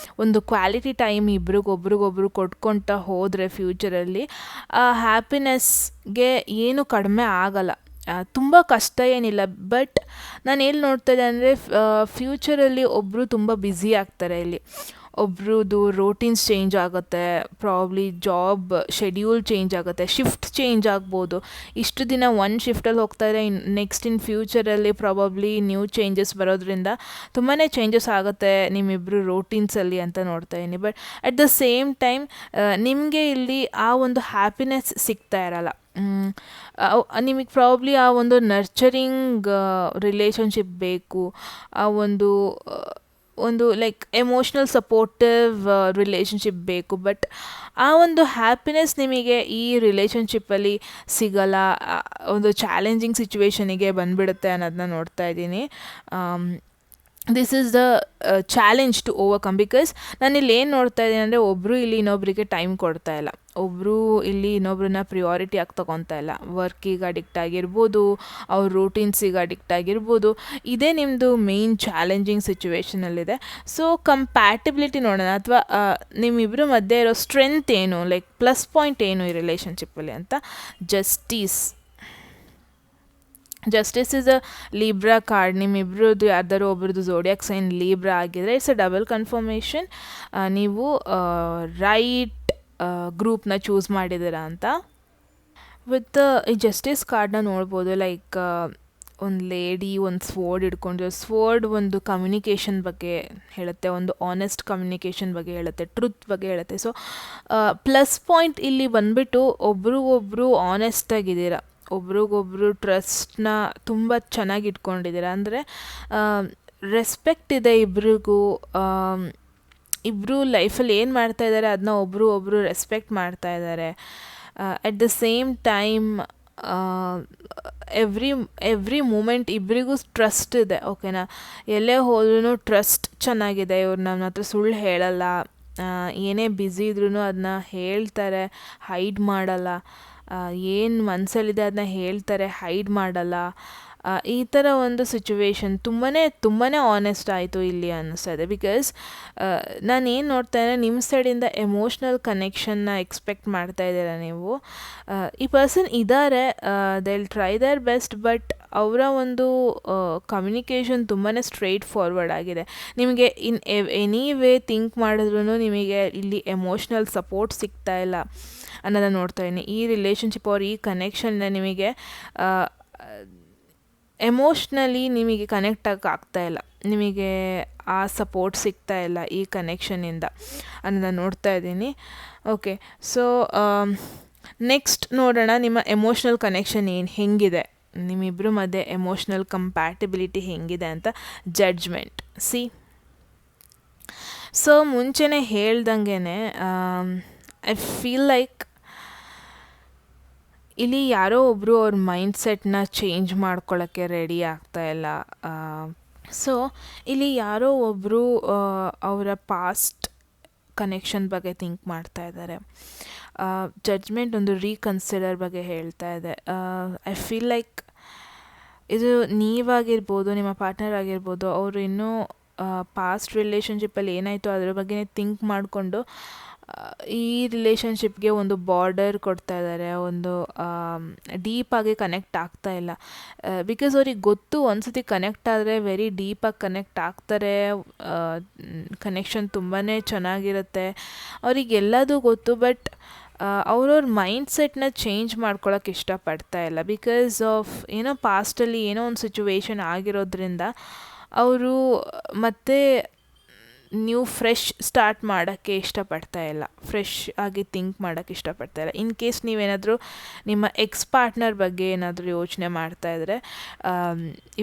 ಒಂದು ಕ್ವಾಲಿಟಿ ಟೈಮ್ ಒಬ್ರಿಗೊಬ್ರು ಕೊಟ್ಕೊಳ್ತಾ ಹೋದರೆ ಫ್ಯೂಚರಲ್ಲಿ ಆ ಹ್ಯಾಪಿನೆಸ್ಗೆ ಏನು ಕಡಿಮೆ ಆಗಲ್ಲ. ತುಂಬ ಕಷ್ಟ ಏನಿಲ್ಲ. ಬಟ್ ನಾನು ಎಲ್ಲಿ ನೋಡ್ತಾ ಇದ್ದೆ ಅಂದರೆ, ಫ್ಯೂಚರಲ್ಲಿ ಒಬ್ಬರು ತುಂಬ ಬ್ಯುಸಿ ಆಗ್ತಾರೆ. ಇಲ್ಲಿ ಒಬ್ರದ್ದು ರೋಟೀನ್ಸ್ ಚೇಂಜ್ ಆಗುತ್ತೆ, ಪ್ರಾಬ್ಲಿ ಜಾಬ್ ಶೆಡ್ಯೂಲ್ ಚೇಂಜ್ ಆಗುತ್ತೆ, ಶಿಫ್ಟ್ ಚೇಂಜ್ ಆಗ್ಬೋದು. ಇಷ್ಟು ದಿನ ಒಂದು ಶಿಫ್ಟಲ್ಲಿ ಹೋಗ್ತಾಯಿದ್ರೆ ನೆಕ್ಸ್ಟ್ ಇನ್ ಫ್ಯೂಚರಲ್ಲಿ ಪ್ರಾಬಬ್ಲಿ ನ್ಯೂ ಚೇಂಜಸ್ ಬರೋದ್ರಿಂದ ತುಂಬಾ ಚೇಂಜಸ್ ಆಗುತ್ತೆ ನಿಮ್ಮಿಬ್ಬರು ರೋಟೀನ್ಸಲ್ಲಿ ಅಂತ ನೋಡ್ತಾ ಇದ್ದೀನಿ. But at the same time ನಿಮಗೆ ಇಲ್ಲಿ ಆ ಒಂದು ಹ್ಯಾಪಿನೆಸ್ ಸಿಗ್ತಾ ಇರಲ್ಲ. ನಿಮಗೆ ಪ್ರಾಬ್ಲಿ ಆ ಒಂದು ನರ್ಚರಿಂಗ್ ರಿಲೇಷನ್ಶಿಪ್ ಬೇಕು, ಆ ಒಂದು ಲೈಕ್ ಎಮೋಷ್ನಲ್ ಸಪೋರ್ಟಿವ್ ರಿಲೇಷನ್ಶಿಪ್ ಬೇಕು. ಬಟ್ ಆ ಒಂದು ಹ್ಯಾಪಿನೆಸ್ ನಿಮಗೆ ಈ ರಿಲೇಷನ್ಶಿಪ್ಪಲ್ಲಿ ಸಿಗಲ್ಲ, ಒಂದು ಚಾಲೆಂಜಿಂಗ್ ಸಿಚುವೇಶನಿಗೆ ಬಂದುಬಿಡುತ್ತೆ ಅನ್ನೋದನ್ನ ನೋಡ್ತಾ ಇದ್ದೀನಿ. This is the challenge to overcome. Because ನಾನಿಲ್ಲಿ ಏನು ನೋಡ್ತಾ ಇದ್ದೀನಿ ಅಂದರೆ, ಒಬ್ಬರು ಇಲ್ಲಿ ಇನ್ನೊಬ್ಬರಿಗೆ ಟೈಮ್ ಕೊಡ್ತಾ ಇಲ್ಲ, ಒಬ್ಬರು ಇಲ್ಲಿ ಇನ್ನೊಬ್ರನ್ನ ಪ್ರಿಯಾರಿಟಿ ಆಗಿ ತೊಗೊತಾ ಇಲ್ಲ. ವರ್ಕಿಗೆ ಅಡಿಕ್ಟ್ ಆಗಿರ್ಬೋದು, ಅವ್ರ ರೂಟೀನ್ಸಿಗೆ ಅಡಿಕ್ಟ್ ಆಗಿರ್ಬೋದು. ಇದೇ ನಿಮ್ಮದು ಮೇಯ್ನ್ ಚಾಲೆಂಜಿಂಗ್ ಸಿಚುವೇಷನಲ್ಲಿದೆ. ಸೊ ಕಂಪ್ಯಾಟಿಬಿಲಿಟಿ ನೋಡೋಣ, ಅಥವಾ ನಿಮ್ಮಿಬ್ಬರ ಮಧ್ಯೆ ಇರೋ ಸ್ಟ್ರೆಂತ್ ಏನು, ಲೈಕ್ ಪ್ಲಸ್ ಪಾಯಿಂಟ್ ಏನು ಈ ರಿಲೇಷನ್ಶಿಪ್ಪಲ್ಲಿ ಅಂತ. Justice is a Libra card. ನಿಮ್ಮಿಬ್ಬರದ್ದು ಯಾರ್ದಾರು ಒಬ್ರದ್ದು ಝೋಡಿಯಾಕ್ ಸೈನ್ ಲೀಬ್ರಾ ಆಗಿದ್ರೆ ಇಟ್ಸ್ ಅ ಡಬಲ್ ಕನ್ಫರ್ಮೇಷನ್, ನೀವು ರೈಟ್ ಗ್ರೂಪ್ನ ಚೂಸ್ ಮಾಡಿದ್ದೀರಾ ಅಂತ. ವಿತ್ ಈ ಜಸ್ಟಿಸ್ ಕಾರ್ಡ್ನ ನೋಡ್ಬೋದು, ಲೈಕ್ ಒಂದು ಲೇಡಿ ಒಂದು ಸ್ವೋರ್ಡ್ ಹಿಡ್ಕೊಂಡು, ಸ್ವೋರ್ಡ್ ಒಂದು ಕಮ್ಯುನಿಕೇಷನ್ ಬಗ್ಗೆ ಹೇಳುತ್ತೆ, ಒಂದು ಆನೆಸ್ಟ್ ಕಮ್ಯುನಿಕೇಷನ್ ಬಗ್ಗೆ ಹೇಳುತ್ತೆ, ಟ್ರುತ್ ಬಗ್ಗೆ ಹೇಳುತ್ತೆ. ಸೊ ಪ್ಲಸ್ ಪಾಯಿಂಟ್ ಇಲ್ಲಿ ಬಂದುಬಿಟ್ಟು ಒಬ್ರಿಗೊಬ್ರು ಆನೆಸ್ಟಾಗಿದ್ದೀರಾ, ಒಬ್ರಿಗೊಬ್ರು ಟ್ರಸ್ಟ್ನ ತುಂಬ ಚೆನ್ನಾಗಿ ಇಟ್ಕೊಂಡಿದ್ದೀರಾ. ಅಂದರೆ ರೆಸ್ಪೆಕ್ಟ್ ಇದೆ ಇಬ್ರಿಗೂ, ಇಬ್ಬರು ಲೈಫಲ್ಲಿ ಏನು ಮಾಡ್ತಾಯಿದ್ದಾರೆ ಅದನ್ನ ಒಬ್ಬರು ರೆಸ್ಪೆಕ್ಟ್ ಮಾಡ್ತಾ ಇದ್ದಾರೆ. At the same time every moment ಇಬ್ಬರಿಗೂ ಟ್ರಸ್ಟ್ ಇದೆ. ಓಕೆನಾ, ಎಲ್ಲೇ ಹೋದ್ರೂ ಟ್ರಸ್ಟ್ ಚೆನ್ನಾಗಿದೆ. ಇವ್ರು ನನ್ನ ಹತ್ರ ಸುಳ್ಳು ಹೇಳಲ್ಲ, ಏನೇ ಬ್ಯುಸಿ ಇದ್ರೂ ಅದನ್ನ ಹೇಳ್ತಾರೆ, ಹೈಡ್ ಮಾಡಲ್ಲ. ಏನು ಮನಸ್ಸಲ್ಲಿದೆ ಅದನ್ನ ಹೇಳ್ತಾರೆ, ಹೈಡ್ ಮಾಡಲ್ಲ. ಈ ಥರ ಒಂದು ಸಿಚುವೇಶನ್ ತುಂಬಾ ಆನೆಸ್ಟ್ ಆಯಿತು ಇಲ್ಲಿ ಅನ್ನಿಸ್ತದೆ. ಬಿಕಾಸ್ ನಾನು ಏನು ನೋಡ್ತಾ ಇದ್ದೆ, ನಿಮ್ಮ ಸೈಡಿಂದ ಎಮೋಷ್ನಲ್ ಕನೆಕ್ಷನ್ನ ಎಕ್ಸ್ಪೆಕ್ಟ್ ಮಾಡ್ತಾ ಇದ್ದೀರಾ ನೀವು. ಈ ಪರ್ಸನ್ ಇದ್ದಾರೆ, they will try there best. But ಅವರ ಒಂದು ಕಮ್ಯುನಿಕೇಷನ್ ತುಂಬಾ ಸ್ಟ್ರೈಟ್ ಫಾರ್ವರ್ಡ್ ಆಗಿದೆ. ನಿಮಗೆ ಇನ್ ಎನಿ ವೇ ಥಿಂಕ್ ಮಾಡಿದ್ರೂ ನಿಮಗೆ ಇಲ್ಲಿ ಎಮೋಷ್ನಲ್ ಸಪೋರ್ಟ್ ಸಿಗ್ತಾ ಇಲ್ಲ ಅನ್ನೋದನ್ನು ನೋಡ್ತಾ ಇದ್ದೀನಿ. ಈ ರಿಲೇಷನ್ಶಿಪ್ ಅವ್ರ ಈ ಕನೆಕ್ಷನ್ನ ನಿಮಗೆ ಎಮೋಷ್ನಲಿ ನಿಮಗೆ ಕನೆಕ್ಟ್ ಆಗ್ತಾಯಿಲ್ಲ, ನಿಮಗೆ ಆ ಸಪೋರ್ಟ್ ಸಿಗ್ತಾ ಇಲ್ಲ ಈ ಕನೆಕ್ಷನಿಂದ ಅನ್ನೋದನ್ನು ನೋಡ್ತಾ ಇದ್ದೀನಿ. ಓಕೆ, ಸೊ ನೆಕ್ಸ್ಟ್ ನೋಡೋಣ ನಿಮ್ಮ ಎಮೋಷ್ನಲ್ ಕನೆಕ್ಷನ್ ಹೆಂಗಿದೆ, ನಿಮ್ಮಿಬ್ಬರ ಮಧ್ಯೆ ಎಮೋಷ್ನಲ್ ಕಂಪ್ಯಾಟಿಬಿಲಿಟಿ ಹೆಂಗಿದೆ ಅಂತ. ಜಡ್ಜ್ಮೆಂಟ್. ಸೊ ಮುಂಚೆನೇ ಹೇಳ್ದಂಗೆ ಐ ಫೀಲ್ ಲೈಕ್ ಇಲ್ಲಿ ಯಾರೋ ಒಬ್ಬರು ಅವ್ರ ಮೈಂಡ್ಸೆಟ್ನ ಚೇಂಜ್ ಮಾಡ್ಕೊಳ್ಳೋಕ್ಕೆ ರೆಡಿ ಆಗ್ತಾಯಿಲ್ಲ. ಸೊ ಇಲ್ಲಿ ಯಾರೋ ಒಬ್ಬರು ಅವರ ಪಾಸ್ಟ್ ಕನೆಕ್ಷನ್ ಬಗ್ಗೆ ಥಿಂಕ್ ಮಾಡ್ತಾ ಇದ್ದಾರೆ. ಜಡ್ಜ್ಮೆಂಟ್ ಒಂದು ರೀಕನ್ಸಿಡರ್ ಬಗ್ಗೆ ಹೇಳ್ತಾ ಇದೆ. ಐ ಫೀಲ್ ಲೈಕ್ ಇದು ನೀವಾಗಿರ್ಬೋದು, ನಿಮ್ಮ ಪಾರ್ಟ್ನರ್ ಆಗಿರ್ಬೋದು, ಅವರು ಇನ್ನೂ ಪಾಸ್ಟ್ ರಿಲೇಷನ್ಶಿಪ್ಪಲ್ಲಿ ಏನಾಯಿತು ಅದ್ರ ಬಗ್ಗೆ ಥಿಂಕ್ ಮಾಡಿಕೊಂಡು ಈ ರಿಲೇಷನ್ಶಿಪ್ಗೆ ಒಂದು ಬಾರ್ಡರ್ ಕೊಡ್ತಾ ಇದ್ದಾರೆ, ಒಂದು ಡೀಪಾಗಿ ಕನೆಕ್ಟ್ ಆಗ್ತಾ ಇಲ್ಲ. ಬಿಕಾಸ್ ಅವ್ರಿಗೆ ಗೊತ್ತು ಒಂದ್ಸತಿ ಕನೆಕ್ಟ್ ಆದರೆ ವೆರಿ ಡೀಪಾಗಿ ಕನೆಕ್ಟ್ ಆಗ್ತಾರೆ, ಕನೆಕ್ಷನ್ ತುಂಬಾ ಚೆನ್ನಾಗಿರುತ್ತೆ, ಅವರಿಗೆಲ್ಲದೂ ಗೊತ್ತು. ಬಟ್ ಅವ್ರವ್ರ ಮೈಂಡ್ಸೆಟ್ನ ಚೇಂಜ್ ಮಾಡ್ಕೊಳಕ್ಕೆ ಇಷ್ಟಪಡ್ತಾ ಇಲ್ಲ. ಬಿಕಾಸ್ ಆಫ್ ಏನೋ ಪಾಸ್ಟಲ್ಲಿ ಏನೋ ಒಂದು ಸಿಚುವೇಶನ್ ಆಗಿರೋದ್ರಿಂದ ಅವರು ಮತ್ತೆ ನೀವು ಫ್ರೆಶ್ ಸ್ಟಾರ್ಟ್ ಮಾಡೋಕ್ಕೆ ಇಷ್ಟಪಡ್ತಾ ಇಲ್ಲ, ಫ್ರೆಶ್ ಆಗಿ ಥಿಂಕ್ ಮಾಡೋಕ್ಕೆ ಇಷ್ಟಪಡ್ತಾ ಇಲ್ಲ. ಇನ್ ಕೇಸ್ ನೀವೇನಾದರೂ ನಿಮ್ಮ ಎಕ್ಸ್ ಪಾರ್ಟ್ನರ್ ಬಗ್ಗೆ ಏನಾದರೂ ಯೋಚನೆ ಮಾಡ್ತಾಯಿದ್ರೆ,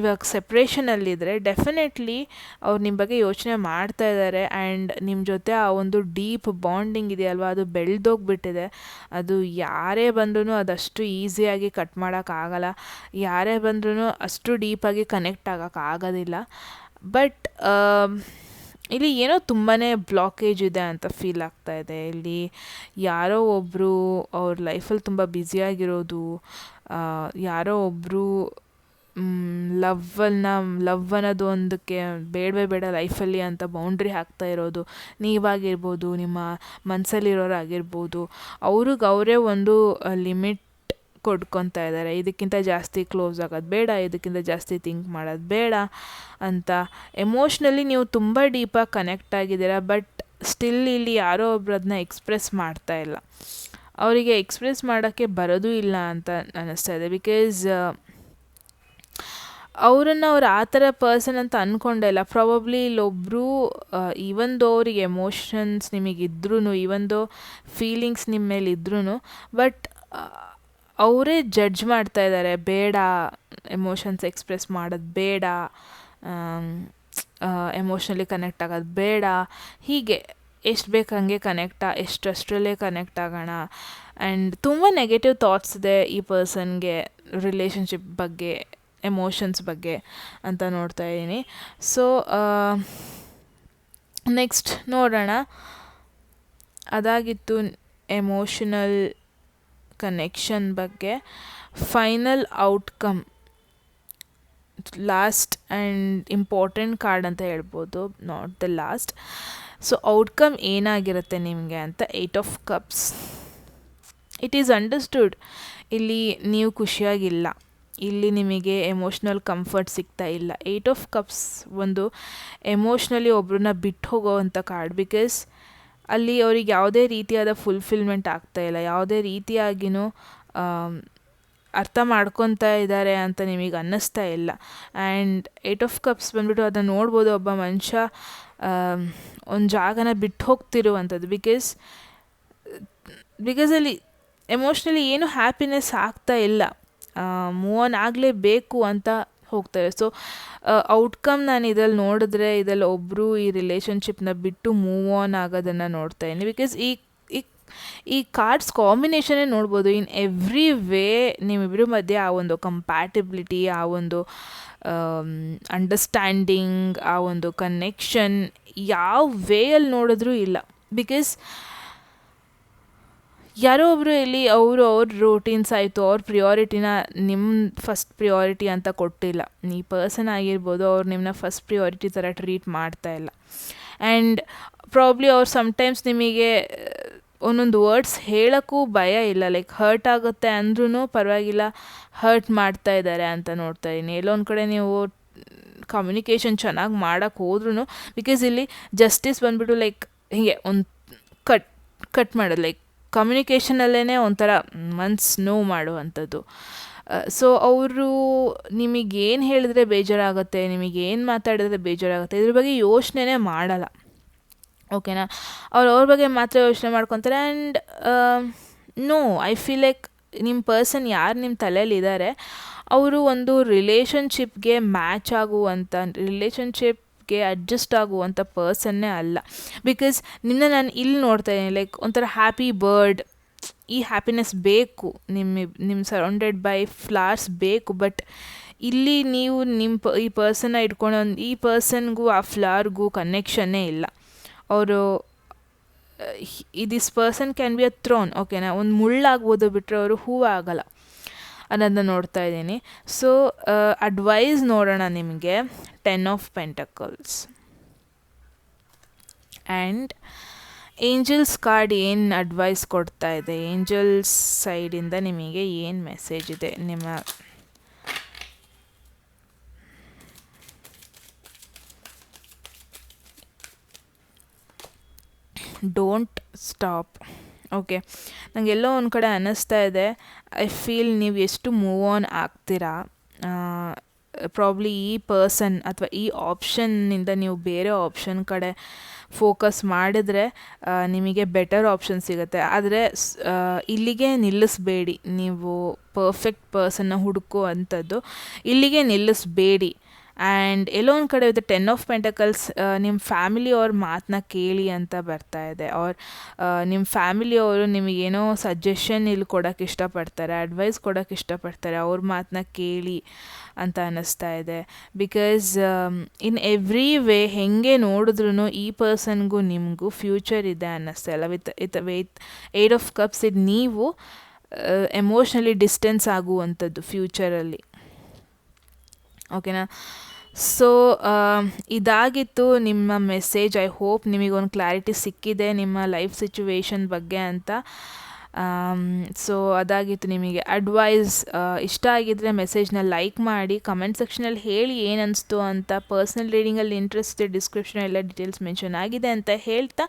ಇವಾಗ ಸೆಪ್ರೇಷನಲ್ಲಿದ್ದರೆ ಡೆಫಿನೆಟ್ಲಿ ಅವ್ರು ನಿಮ್ಮ ಬಗ್ಗೆ ಯೋಚನೆ ಮಾಡ್ತಾ ಇದ್ದಾರೆ. ಆ್ಯಂಡ್ ನಿಮ್ಮ ಜೊತೆ ಆ ಒಂದು ಡೀಪ್ ಬಾಂಡಿಂಗ್ ಇದೆಯಲ್ವ, ಅದು ಬೆಳೆದೋಗ್ಬಿಟ್ಟಿದೆ. ಅದು ಯಾರೇ ಬಂದ್ರೂ ಅದಷ್ಟು ಈಸಿಯಾಗಿ ಕಟ್ ಮಾಡೋಕ್ಕಾಗಲ್ಲ, ಯಾರೇ ಬಂದ್ರೂ ಅಷ್ಟು ಡೀಪಾಗಿ ಕನೆಕ್ಟ್ ಆಗೋಕ್ಕಾಗೋದಿಲ್ಲ. ಬಟ್ ಇಲ್ಲಿ ಏನೋ ತುಂಬಾ ಬ್ಲಾಕೇಜ್ ಇದೆ ಅಂತ ಫೀಲ್ ಆಗ್ತಾ ಇದೆ. ಇಲ್ಲಿ ಯಾರೋ ಒಬ್ಬರು ಅವ್ರ ಲೈಫಲ್ಲಿ ತುಂಬ ಬ್ಯುಸಿಯಾಗಿರೋದು, ಯಾರೋ ಒಬ್ಬರು ಲವ್ ಅನ್ನೋದು ಒಂದಕ್ಕೆ ಬೇಡವೇ ಬೇಡ ಲೈಫಲ್ಲಿ ಅಂತ ಬೌಂಡ್ರಿ ಹಾಕ್ತಾ ಇರೋದು ನೀವಾಗಿರ್ಬೋದು, ನಿಮ್ಮ ಮನಸ್ಸಲ್ಲಿರೋರಾಗಿರ್ಬೋದು. ಅವ್ರಿಗೆ ಅವರೇ ಒಂದು ಲಿಮಿಟ್ ಕೊಡ್ಕೊತಾ ಇದ್ದಾರೆ. ಇದಕ್ಕಿಂತ ಜಾಸ್ತಿ ಕ್ಲೋಸ್ ಆಗೋದು ಬೇಡ, ಇದಕ್ಕಿಂತ ಜಾಸ್ತಿ ಥಿಂಕ್ ಮಾಡೋದು ಬೇಡ ಅಂತ. ಎಮೋಷ್ನಲಿ ನೀವು ತುಂಬ ಡೀಪಾಗಿ ಕನೆಕ್ಟ್ ಆಗಿದ್ದೀರಾ, ಬಟ್ ಸ್ಟಿಲ್ ಇಲ್ಲಿ ಯಾರೋ ಒಬ್ರು ಅದನ್ನ ಎಕ್ಸ್ಪ್ರೆಸ್ ಮಾಡ್ತಾ ಇಲ್ಲ. ಅವರಿಗೆ ಎಕ್ಸ್ಪ್ರೆಸ್ ಮಾಡೋಕ್ಕೆ ಬರೋದೂ ಇಲ್ಲ ಅಂತ ಅನ್ನಿಸ್ತಾ ಇದೆ. ಬಿಕಾಸ್ ಅವರನ್ನು ಅವ್ರು ಆ ಥರ ಪರ್ಸನ್ ಅಂತ ಅಂದ್ಕೊಂಡೇ ಇಲ್ಲ. ಪ್ರಾಬಬ್ಲಿ ಇಲ್ಲೊಬ್ಬರು ಈವನ್ ದೋ ಅವ್ರಿಗೆ ಎಮೋಷನ್ಸ್ ನಿಮಗಿದ್ರೂ, ಈವನ್ ದೋ ಫೀಲಿಂಗ್ಸ್ ನಿಮ್ಮ ಮೇಲೆ ಇದ್ರೂ, ಬಟ್ ಅವರೇ ಜಡ್ಜ್ ಮಾಡ್ತಾ ಇದ್ದಾರೆ, ಬೇಡ ಎಮೋಷನ್ಸ್ ಎಕ್ಸ್ಪ್ರೆಸ್ ಮಾಡೋದು ಬೇಡ, ಎಮೋಷ್ನಲಿ ಕನೆಕ್ಟ್ ಆಗೋದು ಬೇಡ, ಹೀಗೆ ಎಷ್ಟು ಬೇಕು ಹಾಗೆ ಎಷ್ಟರಲ್ಲೇ ಕನೆಕ್ಟ್ ಆಗೋಣ. ಆ್ಯಂಡ್ ತುಂಬ ನೆಗೆಟಿವ್ ಥಾಟ್ಸ್ ಇದೆ ಈ ಪರ್ಸನ್ಗೆ ರಿಲೇಷನ್ಶಿಪ್ ಬಗ್ಗೆ, ಎಮೋಷನ್ಸ್ ಬಗ್ಗೆ ಅಂತ ನೋಡ್ತಾ ಇದ್ದೀನಿ. ಸೊ ನೆಕ್ಸ್ಟ್ ನೋಡೋಣ. ಅದಾಗಿತ್ತು ಎಮೋಷನಲ್ ಕನೆಕ್ಷನ್ ಬಗ್ಗೆ. Final outcome, last and important card ಅಂತ ಹೇಳ್ಬೋದು, not the last. So outcome ಏನಾಗಿರುತ್ತೆ ನಿಮಗೆ ಅಂತ. 8 of cups. It is understood, ಇಲ್ಲಿ ನೀವು ಖುಷಿಯಾಗಿಲ್ಲ, ಇಲ್ಲಿ ನಿಮಗೆ ಎಮೋಷ್ನಲ್ ಕಂಫರ್ಟ್ ಸಿಗ್ತಾ ಇಲ್ಲ. 8 ಆಫ್ ಕಪ್ಸ್ ಒಂದು ಎಮೋಷ್ನಲಿ ಒಬ್ರನ್ನ ಬಿಟ್ಟು ಹೋಗೋವಂಥ ಕಾರ್ಡ್. ಬಿಕಾಸ್ ಅಲ್ಲಿ ಅವ್ರಿಗೆ ಯಾವುದೇ ರೀತಿಯಾದ ಫುಲ್ಫಿಲ್ಮೆಂಟ್ ಆಗ್ತಾಯಿಲ್ಲ, ಯಾವುದೇ ರೀತಿಯಾಗಿಯೂ ಅರ್ಥ ಮಾಡ್ಕೊತಾ ಇದ್ದಾರೆ ಅಂತ ನಿಮಗೆ ಅನ್ನಿಸ್ತಾ ಇಲ್ಲ. ಆ್ಯಂಡ್ 8 ಆಫ್ ಕಪ್ಸ್ ಬಂದುಬಿಟ್ಟು ಅದನ್ನು ನೋಡ್ಬೋದು, ಒಬ್ಬ ಮನುಷ್ಯ ಒಂದು ಜಾಗನ ಬಿಟ್ಟು ಹೋಗ್ತಿರುವಂಥದ್ದು. ಬಿಕಾಸ್ ಅಲ್ಲಿ ಎಮೋಷ್ನಲಿ ಏನೂ ಹ್ಯಾಪಿನೆಸ್ ಆಗ್ತಾ ಇಲ್ಲ, ಮೂವ್ ಆನ್ ಆಗಲೇಬೇಕು ಅಂತ ಹೋಗ್ತಾರೆ. ಸೊ ಔಟ್ಕಮ್ ನಾನು ಇದರಲ್ಲಿ ನೋಡಿದ್ರೆ, ಇದರಲ್ಲಿ ಒಬ್ಬರು ಈ ರಿಲೇಷನ್ಶಿಪ್ನ ಬಿಟ್ಟು ಮೂವ್ ಆನ್ ಆಗೋದನ್ನು ನೋಡ್ತಾ ಇದ್ದೀನಿ. ಬಿಕಾಸ್ ಈ ಕಾರ್ಡ್ಸ್ ಕಾಂಬಿನೇಷನ್ನೇ ನೋಡ್ಬೋದು, ಇನ್ ಎವ್ರಿ ವೇ ನಿಮ್ಮಿಬ್ಬರ ಮಧ್ಯೆ ಆ ಒಂದು ಕಂಪ್ಯಾಟಿಬಿಲಿಟಿ, ಆ ಒಂದು ಅಂಡರ್ಸ್ಟ್ಯಾಂಡಿಂಗ್, ಆ ಒಂದು ಕನೆಕ್ಷನ್ ಯಾವ ವೇಯಲ್ಲಿ ನೋಡಿದ್ರೂ ಇಲ್ಲ. ಬಿಕಾಸ್ ಯಾರೋ ಒಬ್ಬರು ಇಲ್ಲಿ ಅವ್ರ ರೂಟೀನ್ಸ್ ಆಯಿತು, ಅವ್ರ ಪ್ರಿಯಾರಿಟಿನ ನಿಮ್ಮ ಫಸ್ಟ್ ಪ್ರಿಯಾರಿಟಿ ಅಂತ ಕೊಟ್ಟಿಲ್ಲ. ಈ ಪರ್ಸನ್ ಆಗಿರ್ಬೋದು, ಅವ್ರು ನಿಮ್ಮನ್ನ ಫಸ್ಟ್ ಪ್ರಿಯಾರಿಟಿ ಥರ ಟ್ರೀಟ್ ಮಾಡ್ತಾ ಇಲ್ಲ. ಆ್ಯಂಡ್ ಪ್ರಾಬ್ಲಿ ಅವ್ರು ಸಮ್ಟೈಮ್ಸ್ ನಿಮಗೆ ಒಂದೊಂದು ವರ್ಡ್ಸ್ ಹೇಳೋಕ್ಕೂ ಭಯ ಇಲ್ಲ, ಲೈಕ್ ಹರ್ಟ್ ಆಗುತ್ತೆ ಅಂದ್ರೂ ಪರವಾಗಿಲ್ಲ, ಹರ್ಟ್ ಮಾಡ್ತಾ ಇದ್ದಾರೆ ಅಂತ ನೋಡ್ತಾ ಇದ್ದೀನಿ. ಎಲ್ಲೊಂದು ಕಡೆ ನೀವು ಕಮ್ಯುನಿಕೇಷನ್ ಚೆನ್ನಾಗಿ ಮಾಡೋಕ್ಕೆ ಹೋದ್ರೂ, ಬಿಕಾಸ್ ಇಲ್ಲಿ ಜಸ್ಟಿಸ್ ಬಂದುಬಿಟ್ಟು ಲೈಕ್ ಹೀಗೆ ಒಂದು ಕಟ್ ಮಾಡೋದು, ಲೈಕ್ ಕಮ್ಯುನಿಕೇಷನಲ್ಲೇ ಒಂಥರ ಮನ್ಸು ನೋವು ಮಾಡುವಂಥದ್ದು. ಸೊ ಅವರು ನಿಮಗೇನು ಹೇಳಿದ್ರೆ ಬೇಜಾರಾಗುತ್ತೆ, ನಿಮಗೇನು ಮಾತಾಡಿದ್ರೆ ಬೇಜಾರಾಗುತ್ತೆ, ಇದ್ರ ಬಗ್ಗೆ ಯೋಚನೆ ಮಾಡಲ್ಲ. ಓಕೆನಾ, ಅವ್ರ ಬಗ್ಗೆ ಮಾತ್ರ ಯೋಚನೆ ಮಾಡ್ಕೊತಾರೆ. And no, I feel like ನಿಮ್ಮ ಪರ್ಸನ್ ಯಾರು ನಿಮ್ಮ ತಲೆಯಲ್ಲಿದ್ದಾರೆ, ಅವರು ಒಂದು ರಿಲೇಷನ್ಶಿಪ್ಗೆ ಮ್ಯಾಚ್ ಆಗುವಂಥ, ರಿಲೇಷನ್ಶಿಪ್ಗೆ ಅಡ್ಜಸ್ಟ್ ಆಗುವಂಥ ಪರ್ಸನ್ನೇ ಅಲ್ಲ. ಬಿಕಾಸ್ ನಾನು ಇಲ್ಲಿ ನೋಡ್ತಾ ಇದ್ದೀನಿ, ಲೈಕ್ ಒಂಥರ ಹ್ಯಾಪಿ ಬರ್ಡ್, ಈ ಹ್ಯಾಪಿನೆಸ್ ಬೇಕು, ನಿಮ್ಮ ಸರೌಂಡೆಡ್ ಬೈ ಫ್ಲವರ್ಸ್ ಬೇಕು. ಬಟ್ ಇಲ್ಲಿ ನೀವು ಈ ಪರ್ಸನ್ನ ಇಟ್ಕೊಂಡು ಈ ಪರ್ಸನ್ಗೂ ಆ ಫ್ಲವರ್ಗೂ ಕನೆಕ್ಷನ್ನೇ ಇಲ್ಲ. ಅವರು this person can be a throne, ಓಕೆನಾ, ಒಂದು ಮುಳ್ಳಾಗ್ಬೋದು ಬಿಟ್ಟರೆ ಅವರು ಹೂವು ಆಗಲ್ಲ ಅನ್ನೋದನ್ನ ನೋಡ್ತಾ ಇದ್ದೀನಿ. ಸೊ ಅಡ್ವೈಸ್ ನೋಡೋಣ ನಿಮಗೆ. 10 of pentacles and angels card ಏನು ಅಡ್ವೈಸ್ ಕೊಡ್ತಾ ಇದೆ, ಏಂಜಲ್ಸ್ ಸೈಡಿಂದ ನಿಮಗೆ ಏನು ಮೆಸೇಜ್ ಇದೆ ನಿಮ್ಮ ಡೋಂಟ್ ಸ್ಟಾಪ್. ಓಕೆ, ನನಗೆಲ್ಲೋ ಒಂದು ಕಡೆ ಅನ್ನಿಸ್ತಾ ಇದೆ, ಐ ಫೀಲ್ ನೀವು ಎಷ್ಟು ಮೂವ್ ಆನ್ ಆಗ್ತೀರಾ, ಪ್ರಾಬ್ಲಿ ಈ ಪರ್ಸನ್ ಅಥವಾ ಈ ಆಪ್ಷನ್ನಿಂದ ನೀವು ಬೇರೆ ಆಪ್ಷನ್ ಕಡೆ ಫೋಕಸ್ ಮಾಡಿದ್ರೆ ನಿಮಗೆ ಬೆಟರ್ ಆಪ್ಷನ್ ಸಿಗುತ್ತೆ. ಆದರೆ ಇಲ್ಲಿಗೆ ನಿಲ್ಲಿಸಬೇಡಿ, ನೀವು ಪರ್ಫೆಕ್ಟ್ ಪರ್ಸನ್ನ ಹುಡುಕೋ ಅಂಥದ್ದು ಇಲ್ಲಿಗೆ ನಿಲ್ಲಿಸಬೇಡಿ. ಆ್ಯಂಡ್ ಎಲ್ಲೋ ಒಂದು ಕಡೆ ವಿತ್ 10 ಆಫ್ ಪೆಂಟಕಲ್ಸ್ ನಿಮ್ಮ ಫ್ಯಾಮಿಲಿಯವ್ರ ಮಾತನ್ನ ಕೇಳಿ ಅಂತ ಬರ್ತಾ ಇದೆ. ಆರ್ ನಿಮ್ಮ ಫ್ಯಾಮಿಲಿಯವರು ನಿಮಗೇನೋ ಸಜೆಷನ್ ಇಲ್ಲಿ ಕೊಡೋಕ್ಕೆ ಇಷ್ಟಪಡ್ತಾರೆ, ಅಡ್ವೈಸ್ ಕೊಡೋಕ್ಕೆ ಇಷ್ಟಪಡ್ತಾರೆ, ಅವ್ರ ಮಾತನ್ನ ಕೇಳಿ ಅಂತ ಅನ್ನಿಸ್ತಾ ಇದೆ. ಬಿಕಾಸ್ ಇನ್ ಎವ್ರಿ ವೇ ಹೆಂಗೆ ನೋಡಿದ್ರೂ ಈ ಪರ್ಸನ್ಗೂ ನಿಮಗೂ ಫ್ಯೂಚರ್ ಇದೆ ಅನ್ನಿಸ್ತಾ ಇಲ್ಲ. ವಿತ್ 8 ಆಫ್ ಕಪ್ಸ್ ಇದು ನೀವು ಎಮೋಷ್ನಲಿ ಡಿಸ್ಟೆನ್ಸ್ ಆಗುವಂಥದ್ದು ಫ್ಯೂಚರಲ್ಲಿ. ಓಕೆನಾ? ಸೊ ಇದಾಗಿತ್ತು ನಿಮ್ಮ ಮೆಸೇಜ್. ಐ ಹೋಪ್ ನಿಮಗೊಂದು ಕ್ಲಾರಿಟಿ ಸಿಕ್ಕಿದೆ ನಿಮ್ಮ ಲೈಫ್ ಸಿಚುವೇಶನ್ ಬಗ್ಗೆ ಅಂತ. ಸೊ ಅದಾಗಿತ್ತು ನಿಮಗೆ ಅಡ್ವೈಸ್. ಇಷ್ಟ ಆಗಿದ್ದರೆ ಮೆಸೇಜ್ನ ಲೈಕ್ ಮಾಡಿ, ಕಮೆಂಟ್ ಸೆಕ್ಷನಲ್ಲಿ ಹೇಳಿ ಏನು ಅನಿಸ್ತು ಅಂತ. ಪರ್ಸ್ನಲ್ ರೀಡಿಂಗಲ್ಲಿ ಇಂಟ್ರೆಸ್ಟ್ ಡಿಸ್ಕ್ರಿಪ್ಷನ್ ಎಲ್ಲ ಡೀಟೇಲ್ಸ್ ಮೆನ್ಷನ್ ಆಗಿದೆ ಅಂತ ಹೇಳ್ತಾ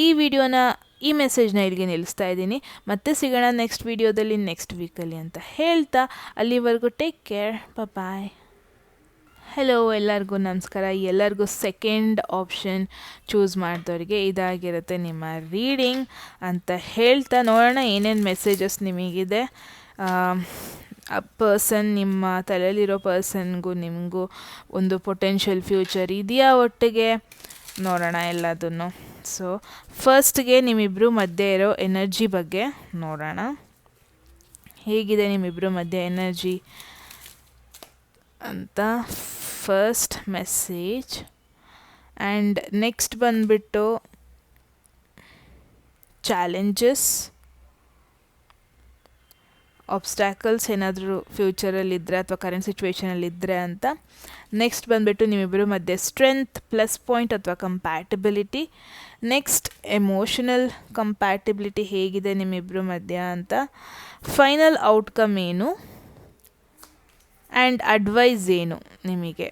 ಈ ವಿಡಿಯೋನ ಈ ಮೆಸೇಜ್ನ ಇಲ್ಲಿಗೆ ನಿಲ್ಲಿಸ್ತಾ ಇದ್ದೀನಿ. ಮತ್ತೆ ಸಿಗೋಣ ನೆಕ್ಸ್ಟ್ ವಿಡಿಯೋದಲ್ಲಿ ನೆಕ್ಸ್ಟ್ ವೀಕಲ್ಲಿ ಅಂತ ಹೇಳ್ತಾ ಅಲ್ಲಿವರೆಗೂ ಟೇಕ್ ಕೇರ್, ಬಾಯ್. ಹಲೋ, ಎಲ್ಲರಿಗೂ ನಮಸ್ಕಾರ. ಎಲ್ಲರಿಗೂ ಸೆಕೆಂಡ್ ಆಪ್ಷನ್ ಚೂಸ್ ಮಾಡಿದವರಿಗೆ ಇದಾಗಿರುತ್ತೆ ನಿಮ್ಮ ರೀಡಿಂಗ್ ಅಂತ ಹೇಳ್ತಾ ನೋಡೋಣ ಏನೇನು ಮೆಸೇಜಸ್ ನಿಮಗಿದೆ. ಪರ್ಸನ್, ನಿಮ್ಮ ತಲೆಯಲ್ಲಿರೋ ಪರ್ಸನ್ಗೂ ನಿಮಗೂ ಒಂದು ಪೊಟೆನ್ಷಿಯಲ್ ಫ್ಯೂಚರ್ ಇದೆಯಾ ಒಟ್ಟಿಗೆ ನೋಡೋಣ ಎಲ್ಲದನ್ನು. ಸೊ ಫಸ್ಟ್ಗೆ ನಿಮ್ಮಿಬ್ಬರು ಮಧ್ಯೆ ಇರೋ ಎನರ್ಜಿ ಬಗ್ಗೆ ನೋಡೋಣ. ಹೇಗಿದೆ ನಿಮ್ಮಿಬ್ಬರು ಮಧ್ಯೆ ಎನರ್ಜಿ ಅಂತ ಫಸ್ಟ್ ಮೆಸೇಜ್. ಆ್ಯಂಡ್ ನೆಕ್ಸ್ಟ್ ಬಂದುಬಿಟ್ಟು ಚಾಲೆಂಜಸ್, ಆಬ್ಸ್ಟ್ಯಾಕಲ್ಸ್ ಏನಾದರೂ ಫ್ಯೂಚರಲ್ಲಿದ್ದರೆ ಅಥವಾ ಕರೆಂಟ್ ಸಿಚುವೇಷನಲ್ಲಿದ್ದರೆ ಅಂತ. ನೆಕ್ಸ್ಟ್ ಬಂದುಬಿಟ್ಟು ನಿಮ್ಮಿಬ್ಬರು ಮಧ್ಯೆ ಸ್ಟ್ರೆಂತ್, ಪ್ಲಸ್ ಪಾಯಿಂಟ್ ಅಥವಾ ಕಂಪ್ಯಾಟಿಬಿಲಿಟಿ. ನೆಕ್ಸ್ಟ್ ಎಮೋಷನಲ್ ಕಂಪ್ಯಾಟಿಬಿಲಿಟಿ ಹೇಗಿದೆ ನಿಮ್ಮಿಬ್ಬರು ಮಧ್ಯ ಅಂತ. ಫೈನಲ್ ಔಟ್ಕಮ್ ಏನು ಆ್ಯಂಡ್ ಅಡ್ವೈಸ್ ಏನು ನಿಮಗೆ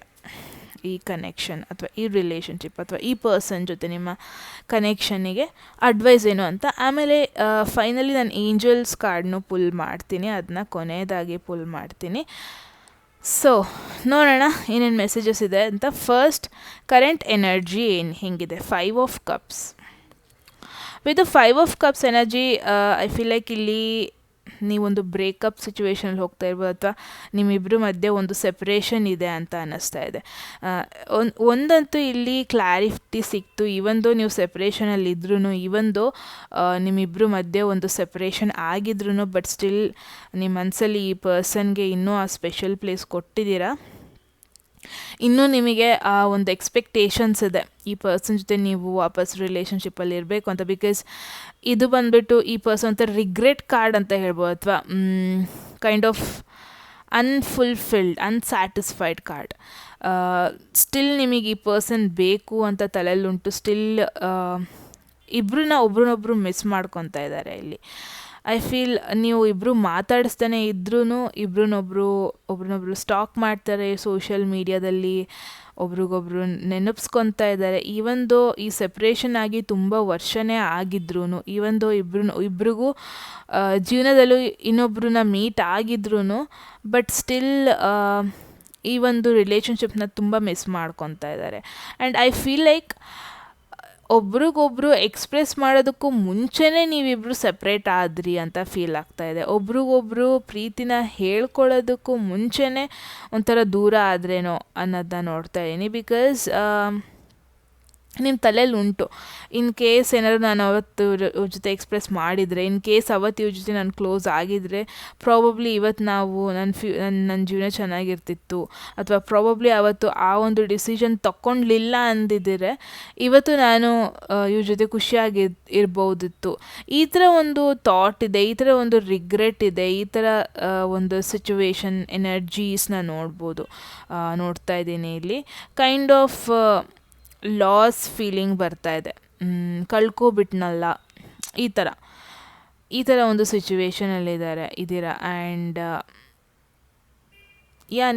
ಈ ಕನೆಕ್ಷನ್ ಅಥವಾ ಈ ರಿಲೇಷನ್ಶಿಪ್ ಅಥವಾ ಈ ಪರ್ಸನ್ ಜೊತೆ ನಿಮ್ಮ ಕನೆಕ್ಷನ್ನಿಗೆ ಅಡ್ವೈಸ್ ಏನು ಅಂತ. ಆಮೇಲೆ ಫೈನಲಿ ನಾನು ಏಂಜಲ್ಸ್ ಕಾರ್ಡ್ನು ಪುಲ್ ಮಾಡ್ತೀನಿ, ಅದನ್ನ ಕೊನೆಯದಾಗಿ ಪುಲ್ ಮಾಡ್ತೀನಿ. ಸೊ ನೋಡೋಣ ಏನೇನು ಮೆಸೇಜಸ್ ಇದೆ ಅಂತ. ಫಸ್ಟ್, ಕರೆಂಟ್ ಎನರ್ಜಿ ಏನು ಹೆಂಗಿದೆ. 5 of cups. With 5 of cups energy I feel like ಇಲ್ಲಿ ನೀವೊಂದು ಬ್ರೇಕಪ್ ಸಿಚುವೇಷನಲ್ಲಿ ಹೋಗ್ತಾ ಇರ್ಬೋದು, ಅಥವಾ ನಿಮ್ಮಿಬ್ಬರು ಮಧ್ಯೆ ಒಂದು ಸೆಪ್ರೇಷನ್ ಇದೆ ಅಂತ ಅನ್ನಿಸ್ತಾ ಇದೆ. ಒಂದಂತೂ ಇಲ್ಲಿ ಕ್ಲಾರಿಟಿ ಸಿಕ್ತು, ಈವೊಂದು ನೀವು ಸೆಪ್ರೇಷನಲ್ಲಿ ಇದ್ರೂ, ಈವೊಂದು ನಿಮ್ಮಿಬ್ಬರು ಮಧ್ಯೆ ಒಂದು ಸೆಪ್ರೇಷನ್ ಆಗಿದ್ರೂ, ಬಟ್ ಸ್ಟಿಲ್ ನಿಮ್ಮ ಮನಸ್ಸಲ್ಲಿ ಈ ಪರ್ಸನ್ಗೆ ಇನ್ನೂ ಆ ಸ್ಪೆಷಲ್ ಪ್ಲೇಸ್ ಕೊಟ್ಟಿದ್ದೀರಾ. ಇನ್ನೂ ನಿಮಗೆ ಆ ಒಂದು ಎಕ್ಸ್ಪೆಕ್ಟೇಷನ್ಸ್ ಇದೆ ಈ ಪರ್ಸನ್ ಜೊತೆ ನೀವು ವಾಪಸ್ ರಿಲೇಷನ್ಶಿಪ್ಪಲ್ಲಿ ಇರಬೇಕು ಅಂತ. ಬಿಕಾಸ್ ಇದು ಬಂದುಬಿಟ್ಟು ಈ ಪರ್ಸನ್ ಅಂತ ರಿಗ್ರೆಟ್ ಕಾರ್ಡ್ ಅಂತ ಹೇಳ್ಬೋದು, ಅಥವಾ kind of unfulfilled, unsatisfied card. Still ನಿಮಗೆ ಈ ಪರ್ಸನ್ ಬೇಕು ಅಂತ ತಲೆಯಲ್ಲುಂಟು, ಸ್ಟಿಲ್ ಒಬ್ರನ್ನೊಬ್ರು ಮಿಸ್ ಮಾಡ್ಕೊತಾ ಇದ್ದಾರೆ ಇಲ್ಲಿ. ಐ ಫೀಲ್ ನೀವು ಇಬ್ಬರು ಮಾತಾಡಿಸ್ತಾನೆ ಇದ್ರೂ ಒಬ್ರನ್ನೊಬ್ರು ಸ್ಟಾಕ್ ಮಾಡ್ತಾರೆ ಸೋಷಿಯಲ್ ಮೀಡಿಯಾದಲ್ಲಿ, ಒಬ್ರಿಗೊಬ್ರು ನೆನಪಿಸ್ಕೊತಾ ಇದ್ದಾರೆ. ಈವೊಂದು ಈ ಸೆಪ್ರೇಷನ್ ಆಗಿ ತುಂಬ ವರ್ಷನೇ ಆಗಿದ್ರೂ, ಈವೊಂದು ಇಬ್ರಿಗೂ ಜೀವನದಲ್ಲೂ ಇನ್ನೊಬ್ರನ್ನ ಮೀಟ್ ಆಗಿದ್ರೂ, ಬಟ್ ಸ್ಟಿಲ್ ಈ ಒಂದು ರಿಲೇಷನ್ಶಿಪ್ನ ತುಂಬ ಮಿಸ್ ಮಾಡ್ಕೊತಾ ಇದ್ದಾರೆ. ಆ್ಯಂಡ್ ಐ ಫೀಲ್ ಲೈಕ್ ಒಬ್ರಿಗೊಬ್ರು ಎಕ್ಸ್ಪ್ರೆಸ್ ಮಾಡೋದಕ್ಕೂ ಮುಂಚೆನೇ ನೀವಿಬ್ಬರು ಸಪ್ರೇಟ್ ಆದ್ರಿ ಅಂತ ಫೀಲ್ ಆಗ್ತಾಯಿದೆ. ಒಬ್ರಿಗೊಬ್ರು ಪ್ರೀತಿನ ಹೇಳ್ಕೊಳ್ಳೋದಕ್ಕೂ ಮುಂಚೆನೇ ಒಂಥರ ದೂರ ಆದ್ರೇನೋ ಅನ್ನೋದನ್ನ ನೋಡ್ತಾ ಇದ್ದೀನಿ. ಬಿಕಾಸ್ ನಿಮ್ಮ ತಲೆಯಲ್ಲಿ ಉಂಟು, ಇನ್ ಕೇಸ್ ಏನಾದ್ರು ನಾನು ಅವತ್ತು ಇವ್ರ ಜೊತೆ ಎಕ್ಸ್ಪ್ರೆಸ್ ಮಾಡಿದರೆ, ಇನ್ ಕೇಸ್ ಅವತ್ತು ಇವ್ರ ಜೊತೆ ನಾನು ಕ್ಲೋಸ್ ಆಗಿದ್ದರೆ, ಪ್ರಾಬಬ್ಲಿ ಇವತ್ತು ನಾವು ನನ್ನ ಜೀವನ ಚೆನ್ನಾಗಿರ್ತಿತ್ತು, ಅಥವಾ ಪ್ರಾಬಬ್ಲಿ ಅವತ್ತು ಆ ಒಂದು ಡಿಸಿಷನ್ ತಗೊಂಡ್ಲಿಲ್ಲ ಅಂದಿದ್ದರೆ ಇವತ್ತು ನಾನು ಇವ್ರ ಜೊತೆ ಖುಷಿಯಾಗಿ ಇರ್ಬೋದಿತ್ತು. ಈ ಥರ ಒಂದು ಥಾಟ್ ಇದೆ, ಈ ಥರ ಒಂದು ರಿಗ್ರೆಟ್ ಇದೆ, ಈ ಥರ ಒಂದು ಸಿಚುವೇಶನ್ ಎನರ್ಜೀಸ್ನ ನೋಡ್ತಾ ಇದ್ದೀನಿ ಇಲ್ಲಿ. ಕೈಂಡ್ ಆಫ್ ಲಾಸ್ ಫೀಲಿಂಗ್ ಬರ್ತಾ ಇದೆ ಕಳ್ಕೊಬಿಟ್ನಲ್ಲ, ಈ ಥರ ಒಂದು ಸಿಚುವೇಶನಲ್ಲಿದ್ದಾರೆ ಇದ್ದೀರಾ. ಆ್ಯಂಡ್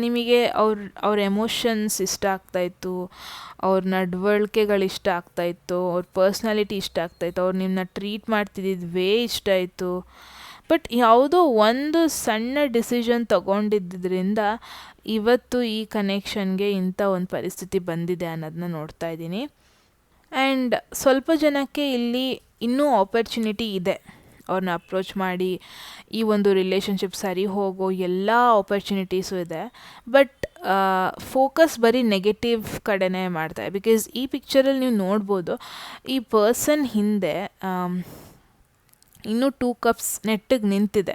ನಿಮಗೆ ಅವ್ರ ಎಮೋಷನ್ಸ್ ಇಷ್ಟ ಆಗ್ತಾಯಿತ್ತು, ಅವ್ರ ನಡವಳಿಕೆಗಳು ಇಷ್ಟ ಆಗ್ತಾಯಿತ್ತು, ಅವ್ರ ಪರ್ಸ್ನಾಲಿಟಿ ಇಷ್ಟ ಆಗ್ತಾಯಿತ್ತು, ಅವ್ರು ನಿಮ್ಮನ್ನ ಟ್ರೀಟ್ ಮಾಡ್ತಿದ್ದಿದ್ದು ವೇ ಇಷ್ಟ ಆಯಿತು. ಬಟ್ ಯಾವುದೋ ಒಂದು ಸಣ್ಣ ಡಿಸಿಷನ್ ತಗೊಂಡಿದ್ದರಿಂದ ಇವತ್ತು ಈ ಕನೆಕ್ಷನ್ಗೆ ಇಂಥ ಒಂದು ಪರಿಸ್ಥಿತಿ ಬಂದಿದೆ ಅನ್ನೋದನ್ನ ನೋಡ್ತಾ ಇದ್ದೀನಿ. ಆ್ಯಂಡ್ ಸ್ವಲ್ಪ ಜನಕ್ಕೆ ಇಲ್ಲಿ ಇನ್ನೂ ಆಪರ್ಚುನಿಟಿ ಇದೆ, ಅವ್ರನ್ನ ಅಪ್ರೋಚ್ ಮಾಡಿ ಈ ಒಂದು ರಿಲೇಷನ್ಶಿಪ್ ಸರಿ ಹೋಗೋ ಎಲ್ಲ ಆಪರ್ಚುನಿಟೀಸು ಇದೆ. ಬಟ್ ಫೋಕಸ್ ಬರೀ ನೆಗೆಟಿವ್ ಕಡೆನೇ ಮಾಡ್ತಾರೆ. ಬಿಕಾಸ್ ಈ ಪಿಕ್ಚರಲ್ಲಿ ನೀವು ನೋಡ್ಬೋದು, ಈ ಪರ್ಸನ್ ಹಿಂದೆ ಇನ್ನೂ 2 ಕಪ್ಸ್ ನೆಟ್ಟಿಗೆ ನಿಂತಿದೆ.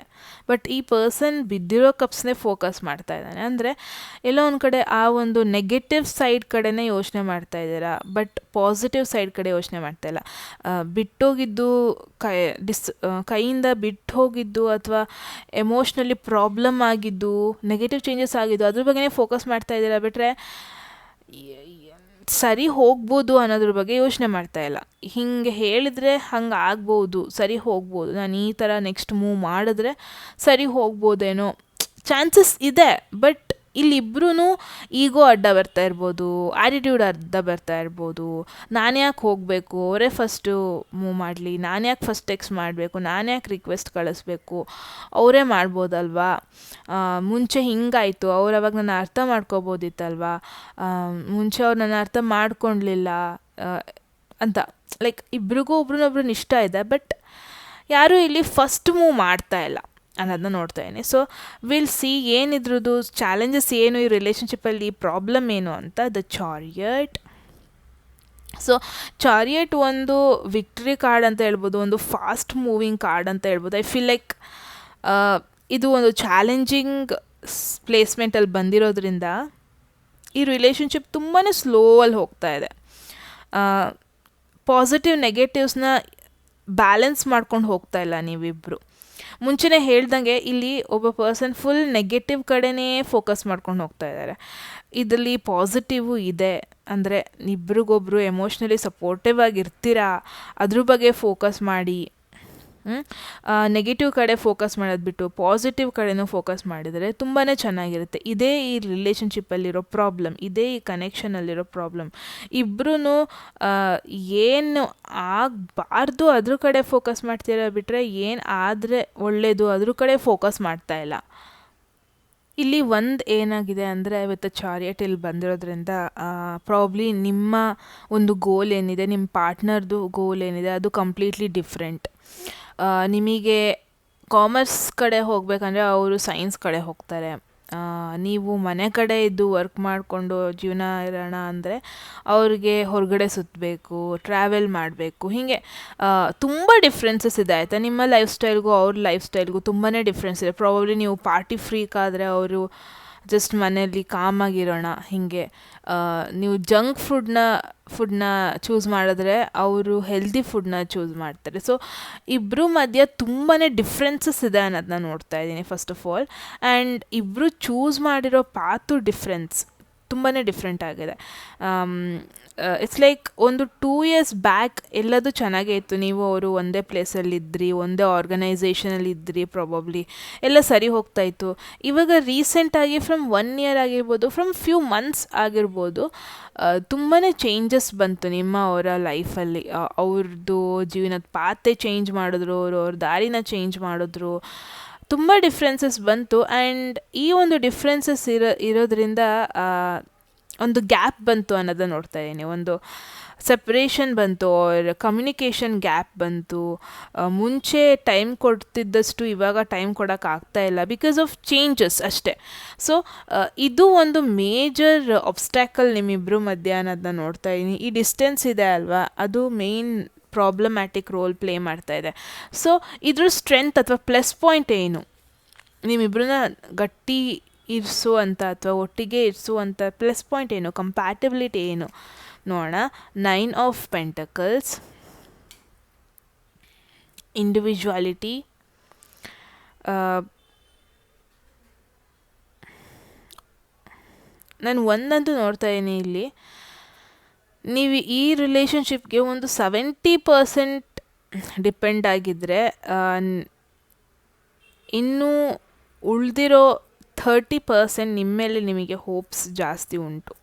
ಬಟ್ ಈ ಪರ್ಸನ್ ಬಿದ್ದಿರೋ ಕಪ್ಸ್ನೇ ಫೋಕಸ್ ಮಾಡ್ತಾ ಇದ್ದಾನೆ. ಅಂದರೆ ಎಲ್ಲೋ ಒಂದು ಕಡೆ ಆ ಒಂದು ನೆಗೆಟಿವ್ ಸೈಡ್ ಕಡೆನೇ ಯೋಚನೆ ಮಾಡ್ತಾ ಇದ್ದೀರಾ, ಬಟ್ ಪಾಸಿಟಿವ್ ಸೈಡ್ ಕಡೆ ಯೋಚನೆ ಮಾಡ್ತಾ ಇಲ್ಲ. ಬಿಟ್ಟೋಗಿದ್ದು ಕೈಯಿಂದ ಬಿಟ್ಟು ಹೋಗಿದ್ದು ಅಥವಾ ಎಮೋಷ್ನಲಿ ಪ್ರಾಬ್ಲಮ್ ಆಗಿದ್ದು, ನೆಗೆಟಿವ್ ಚೇಂಜಸ್ ಆಗಿದ್ದು, ಅದ್ರ ಬಗ್ಗೆನೇ ಫೋಕಸ್ ಮಾಡ್ತಾ ಇದ್ದೀರಾ. ಬಿಟ್ಟರೆ ಸರಿ ಹೋಗ್ಬೋದು ಅನ್ನೋದ್ರ ಬಗ್ಗೆ ಯೋಚನೆ ಮಾಡ್ತಾ ಇಲ್ಲ. ಹಿಂಗೆ ಹೇಳಿದರೆ ಹಂಗೆ ಆಗ್ಬೋದು, ಸರಿ ಹೋಗ್ಬೋದು, ನಾನು ಈ ಥರ ನೆಕ್ಸ್ಟ್ ಮೂವ್ ಮಾಡಿದ್ರೆ ಸರಿ ಹೋಗ್ಬೋದೇನೋ, ಚಾನ್ಸಸ್ ಇದೆ. ಬಟ್ ಇಲ್ಲಿಬ್ರೂ ಈಗೋ ಅಡ್ಡ ಬರ್ತಾ ಇರ್ಬೋದು, ಆ್ಯಟಿಟ್ಯೂಡ್ ಅಡ್ಡ ಬರ್ತಾ ಇರ್ಬೋದು. ನಾನು ಯಾಕೆ ಹೋಗಬೇಕು, ಅವರೇ ಫಸ್ಟು ಮೂವ್ ಮಾಡಲಿ, ನಾನು ಯಾಕೆ ಫಸ್ಟ್ ಟೆಕ್ಸ್ಟ್ ಮಾಡಬೇಕು, ನಾನು ಯಾಕೆ ರಿಕ್ವೆಸ್ಟ್ ಕಳಿಸ್ಬೇಕು, ಅವರೇ ಮಾಡ್ಬೋದಲ್ವಾ, ಮುಂಚೆ ಹಿಂಗಾಯಿತು, ಅವ್ರು ಅವಾಗ ನನ್ನ ಅರ್ಥ ಮಾಡ್ಕೋಬೋದಿತ್ತಲ್ವಾ, ಮುಂಚೆ ಅವ್ರು ನನ್ನ ಅರ್ಥ ಮಾಡ್ಕೊಳ್ಲಿಲ್ಲ ಅಂತ. ಲೈಕ್ ಇಬ್ರಿಗೂ ಒಬ್ರನ್ನೊಬ್ರನ್ನ ಇಷ್ಟ ಇದೆ, ಬಟ್ ಯಾರೂ ಇಲ್ಲಿ ಫಸ್ಟ್ ಮೂವ್ ಮಾಡ್ತಾ ಇಲ್ಲ ಅನ್ನೋದನ್ನ ನೋಡ್ತಾ ಇದ್ದೀನಿ. ಸೊ ವಿಲ್ ಸಿ ಏನಿದ್ರದ್ದು ಚಾಲೆಂಜಸ್ ಏನು, ಈ ರಿಲೇಷನ್ಶಿಪ್ಪಲ್ಲಿ ಪ್ರಾಬ್ಲಮ್ ಏನು ಅಂತ. The chariot. ಸೊ ಚಾರಿಯಟ್ ಒಂದು ವಿಕ್ಟ್ರಿ ಕಾರ್ಡ್ ಅಂತ ಹೇಳ್ಬೋದು, ಒಂದು ಫಾಸ್ಟ್ ಮೂವಿಂಗ್ ಕಾರ್ಡ್ ಅಂತ ಹೇಳ್ಬೋದು. ಐ ಫೀಲ್ ಲೈಕ್ ಇದು ಒಂದು ಚಾಲೆಂಜಿಂಗ್ ಪ್ಲೇಸ್ಮೆಂಟಲ್ಲಿ ಬಂದಿರೋದ್ರಿಂದ ಈ ರಿಲೇಷನ್ಶಿಪ್ ತುಂಬಾ ಸ್ಲೋವಲ್ಲಿ ಹೋಗ್ತಾ ಇದೆ. ಪಾಸಿಟಿವ್ ನೆಗೆಟಿವ್ಸ್ನ ಬ್ಯಾಲೆನ್ಸ್ ಮಾಡ್ಕೊಂಡು ಹೋಗ್ತಾ ಇಲ್ಲ ನೀವಿಬ್ಬರು. ಮುಂಚೆನೇ ಹೇಳ್ದಂಗೆ ಇಲ್ಲಿ ಒಬ್ಬ ಪರ್ಸನ್ ಫುಲ್ ನೆಗೆಟಿವ್ ಕಡೆನೇ ಫೋಕಸ್ ಮಾಡ್ಕೊಂಡು ಹೋಗ್ತಾ ಇದ್ದಾರೆ. ಇದರಲ್ಲಿ ಪಾಸಿಟಿವು ಇದೆ. ಅಂದರೆ ಇಬ್ರಿಗೊಬ್ರು ಎಮೋಷ್ನಲಿ ಸಪೋರ್ಟಿವ್ ಆಗಿರ್ತೀರಾ, ಅದ್ರ ಬಗ್ಗೆ ಫೋಕಸ್ ಮಾಡಿ. ನೆಗೆಟಿವ್ ಕಡೆ ಫೋಕಸ್ ಮಾಡೋದು ಬಿಟ್ಟು ಪಾಸಿಟಿವ್ ಕಡೆನೂ ಫೋಕಸ್ ಮಾಡಿದರೆ ತುಂಬಾ ಚೆನ್ನಾಗಿರುತ್ತೆ. ಇದೇ ಈ ರಿಲೇಷನ್ಶಿಪ್ಪಲ್ಲಿರೋ ಪ್ರಾಬ್ಲಮ್, ಇದೇ ಈ ಕನೆಕ್ಷನಲ್ಲಿರೋ ಪ್ರಾಬ್ಲಮ್. ಇಬ್ಬರೂ ಏನು ಆಗಬಾರ್ದು ಅದ್ರ ಕಡೆ ಫೋಕಸ್ ಮಾಡ್ತೀರ, ಬಿಟ್ಟರೆ ಏನು ಆದರೆ ಒಳ್ಳೆಯದು ಅದ್ರ ಕಡೆ ಫೋಕಸ್ ಮಾಡ್ತಾ ಇಲ್ಲ. ಇಲ್ಲಿ ಒಂದು ಏನಾಗಿದೆ ಅಂದರೆ, ಇವತ್ತು ಚಾರಿಯಟ್ ಇಲ್ಲಿ ಬಂದಿರೋದ್ರಿಂದ ಪ್ರಾಬ್ಲಿ ನಿಮ್ಮ ಒಂದು ಗೋಲ್ ಏನಿದೆ, ನಿಮ್ಮ ಪಾರ್ಟ್ನರ್ದು ಗೋಲ್ ಏನಿದೆ, ಅದು ಕಂಪ್ಲೀಟ್ಲಿ ಡಿಫ್ರೆಂಟ್. ನಿಮಗೆ ಕಾಮರ್ಸ್ ಕಡೆ ಹೋಗಬೇಕಂದ್ರೆ ಅವರು ಸೈನ್ಸ್ ಕಡೆ ಹೋಗ್ತಾರೆ. ನೀವು ಮನೆ ಕಡೆ ಇದ್ದು ವರ್ಕ್ ಮಾಡಿಕೊಂಡು ಜೀವನ ಇರೋಣ ಅಂದರೆ ಅವ್ರಿಗೆ ಹೊರಗಡೆ ಸುತ್ತಬೇಕು, ಟ್ರಾವೆಲ್ ಮಾಡಬೇಕು. ಹೀಗೆ ತುಂಬ ಡಿಫ್ರೆನ್ಸಸ್ ಇದೆ ಆಯಿತಾ. ನಿಮ್ಮ ಲೈಫ್ ಸ್ಟೈಲ್ಗೂ ಅವ್ರ ಲೈಫ್ ಸ್ಟೈಲ್ಗೂ ತುಂಬಾ ಡಿಫ್ರೆನ್ಸ್ ಇದೆ. ಪ್ರಾಬಬ್ಲಿ ನೀವು ಪಾರ್ಟಿ ಫ್ರೀಕ್ ಆದರೆ ಅವರು ಜಸ್ಟ್ ಮನೆಯಲ್ಲಿ ಕಾಮಾಗಿರೋಣ. ಹೀಗೆ ನೀವು ಜಂಕ್ ಫುಡ್ನ ಚೂಸ್ ಮಾಡಿದ್ರೆ ಅವರು ಹೆಲ್ದಿ ಫುಡ್ನ ಚೂಸ್ ಮಾಡ್ತಾರೆ. ಸೊ ಇಬ್ಬರು ಮಧ್ಯ ತುಂಬಾ ಡಿಫ್ರೆನ್ಸಸ್ ಇದೆ ಅನ್ನೋದನ್ನ ನೋಡ್ತಾ ಇದ್ದೀನಿ ಫಸ್ಟ್ ಆಫ್ ಆಲ್. ಆ್ಯಂಡ್ ಇಬ್ಬರು ಚೂಸ್ ಮಾಡಿರೋ ಪಾತು ತುಂಬಾ ಡಿಫ್ರೆಂಟ್ ಆಗಿದೆ. ಇಟ್ಸ್ ಲೈಕ್ ಒಂದು 2 years ಬ್ಯಾಕ್ ಎಲ್ಲದೂ ಚೆನ್ನಾಗೇ ಇತ್ತು. ನೀವು ಅವರು ಒಂದೇ ಪ್ಲೇಸಲ್ಲಿದ್ದಿರಿ, ಒಂದೇ ಆರ್ಗನೈಸೇಷನಲ್ಲಿ ಇದ್ದಿರಿ, ಪ್ರಾಬಬ್ಲಿ ಎಲ್ಲ ಸರಿ ಹೋಗ್ತಾಯಿತ್ತು. ಇವಾಗ ರೀಸೆಂಟಾಗಿ ಫ್ರಮ್ 1 year ಆಗಿರ್ಬೋದು, ಫ್ರಮ್ ಫ್ಯೂ ಮಂತ್ಸ್ ಆಗಿರ್ಬೋದು, ತುಂಬಾ ಚೇಂಜಸ್ ಬಂತು ಅವರ ಲೈಫಲ್ಲಿ. ಅವ್ರದ್ದು ಜೀವನದ ಪಾತೆ ಚೇಂಜ್ ಮಾಡಿದ್ರು, ಅವ್ರ ದಾರಿನ ಚೇಂಜ್ ಮಾಡಿದ್ರು. ತುಂಬ ಡಿಫ್ರೆನ್ಸಸ್ ಬಂತು. ಆ್ಯಂಡ್ ಈ ಒಂದು ಡಿಫ್ರೆನ್ಸಸ್ ಇರೋದ್ರಿಂದ ಒಂದು ಗ್ಯಾಪ್ ಬಂತು ಅನ್ನೋದನ್ನ ನೋಡ್ತಾ ಇದ್ದೀನಿ. ಒಂದು ಸಪ್ರೇಷನ್ ಬಂತು, ಅವ್ರ ಕಮ್ಯುನಿಕೇಷನ್ ಗ್ಯಾಪ್ ಬಂತು. ಮುಂಚೆ ಟೈಮ್ ಕೊಡ್ತಿದ್ದಷ್ಟು ಇವಾಗ ಟೈಮ್ ಕೊಡೋಕ್ಕಾಗ್ತಾ ಇಲ್ಲ, ಬಿಕಾಸ್ ಆಫ್ ಚೇಂಜಸ್ ಅಷ್ಟೇ. ಸೊ ಇದು ಒಂದು ಮೇಜರ್ ಆಬ್ಸ್ಟ್ಯಾಕಲ್ ನಿಮ್ಮಿಬ್ಬರು ಮಧ್ಯೆ ಅನ್ನೋದನ್ನ ನೋಡ್ತಾ ಇದ್ದೀನಿ. ಈ ಡಿಸ್ಟೆನ್ಸ್ ಇದೆ ಅಲ್ವಾ, ಅದು ಮೇಯ್ನ್ ಪ್ರಾಬ್ಲಮ್ಯಾಟಿಕ್ ರೋಲ್ ಪ್ಲೇ ಮಾಡ್ತಾ ಇದೆ. ಸೊ ಇದ್ರ ಸ್ಟ್ರೆಂತ್ ಅಥವಾ ಪ್ಲಸ್ ಪಾಯಿಂಟ್ ಏನು, ನಿಮ್ಮಿಬ್ಬರನ್ನ ಗಟ್ಟಿ ಇರಿಸುವಂಥ ಅಥವಾ ಒಟ್ಟಿಗೆ ಇರಿಸುವಂಥ ಪ್ಲಸ್ ಪಾಯಿಂಟ್ ಏನು, ಕಂಪ್ಯಾಟಿಬಿಲಿಟಿ ಏನು ನೋಡೋಣ. 9 of Pentacles, ಇಂಡಿವಿಜುವಾಲಿಟಿ, ನಾನು ಒಂದಂತೂ ನೋಡ್ತಾ ಇದ್ದೀನಿ ಇಲ್ಲಿ, ನೀವು ಈ ರಿಲೇಷನ್ಶಿಪ್ಗೆ ಒಂದು 70% ಡಿಪೆಂಡ್ ಆಗಿದ್ದರೆ, ಇನ್ನೂ ಉಳಿದಿರೋ 30% ನಿಮ್ಮ ಮೇಲೆ ನಿಮಗೆ ಹೋಪ್ಸ್ ಜಾಸ್ತಿ ಉಂಟು.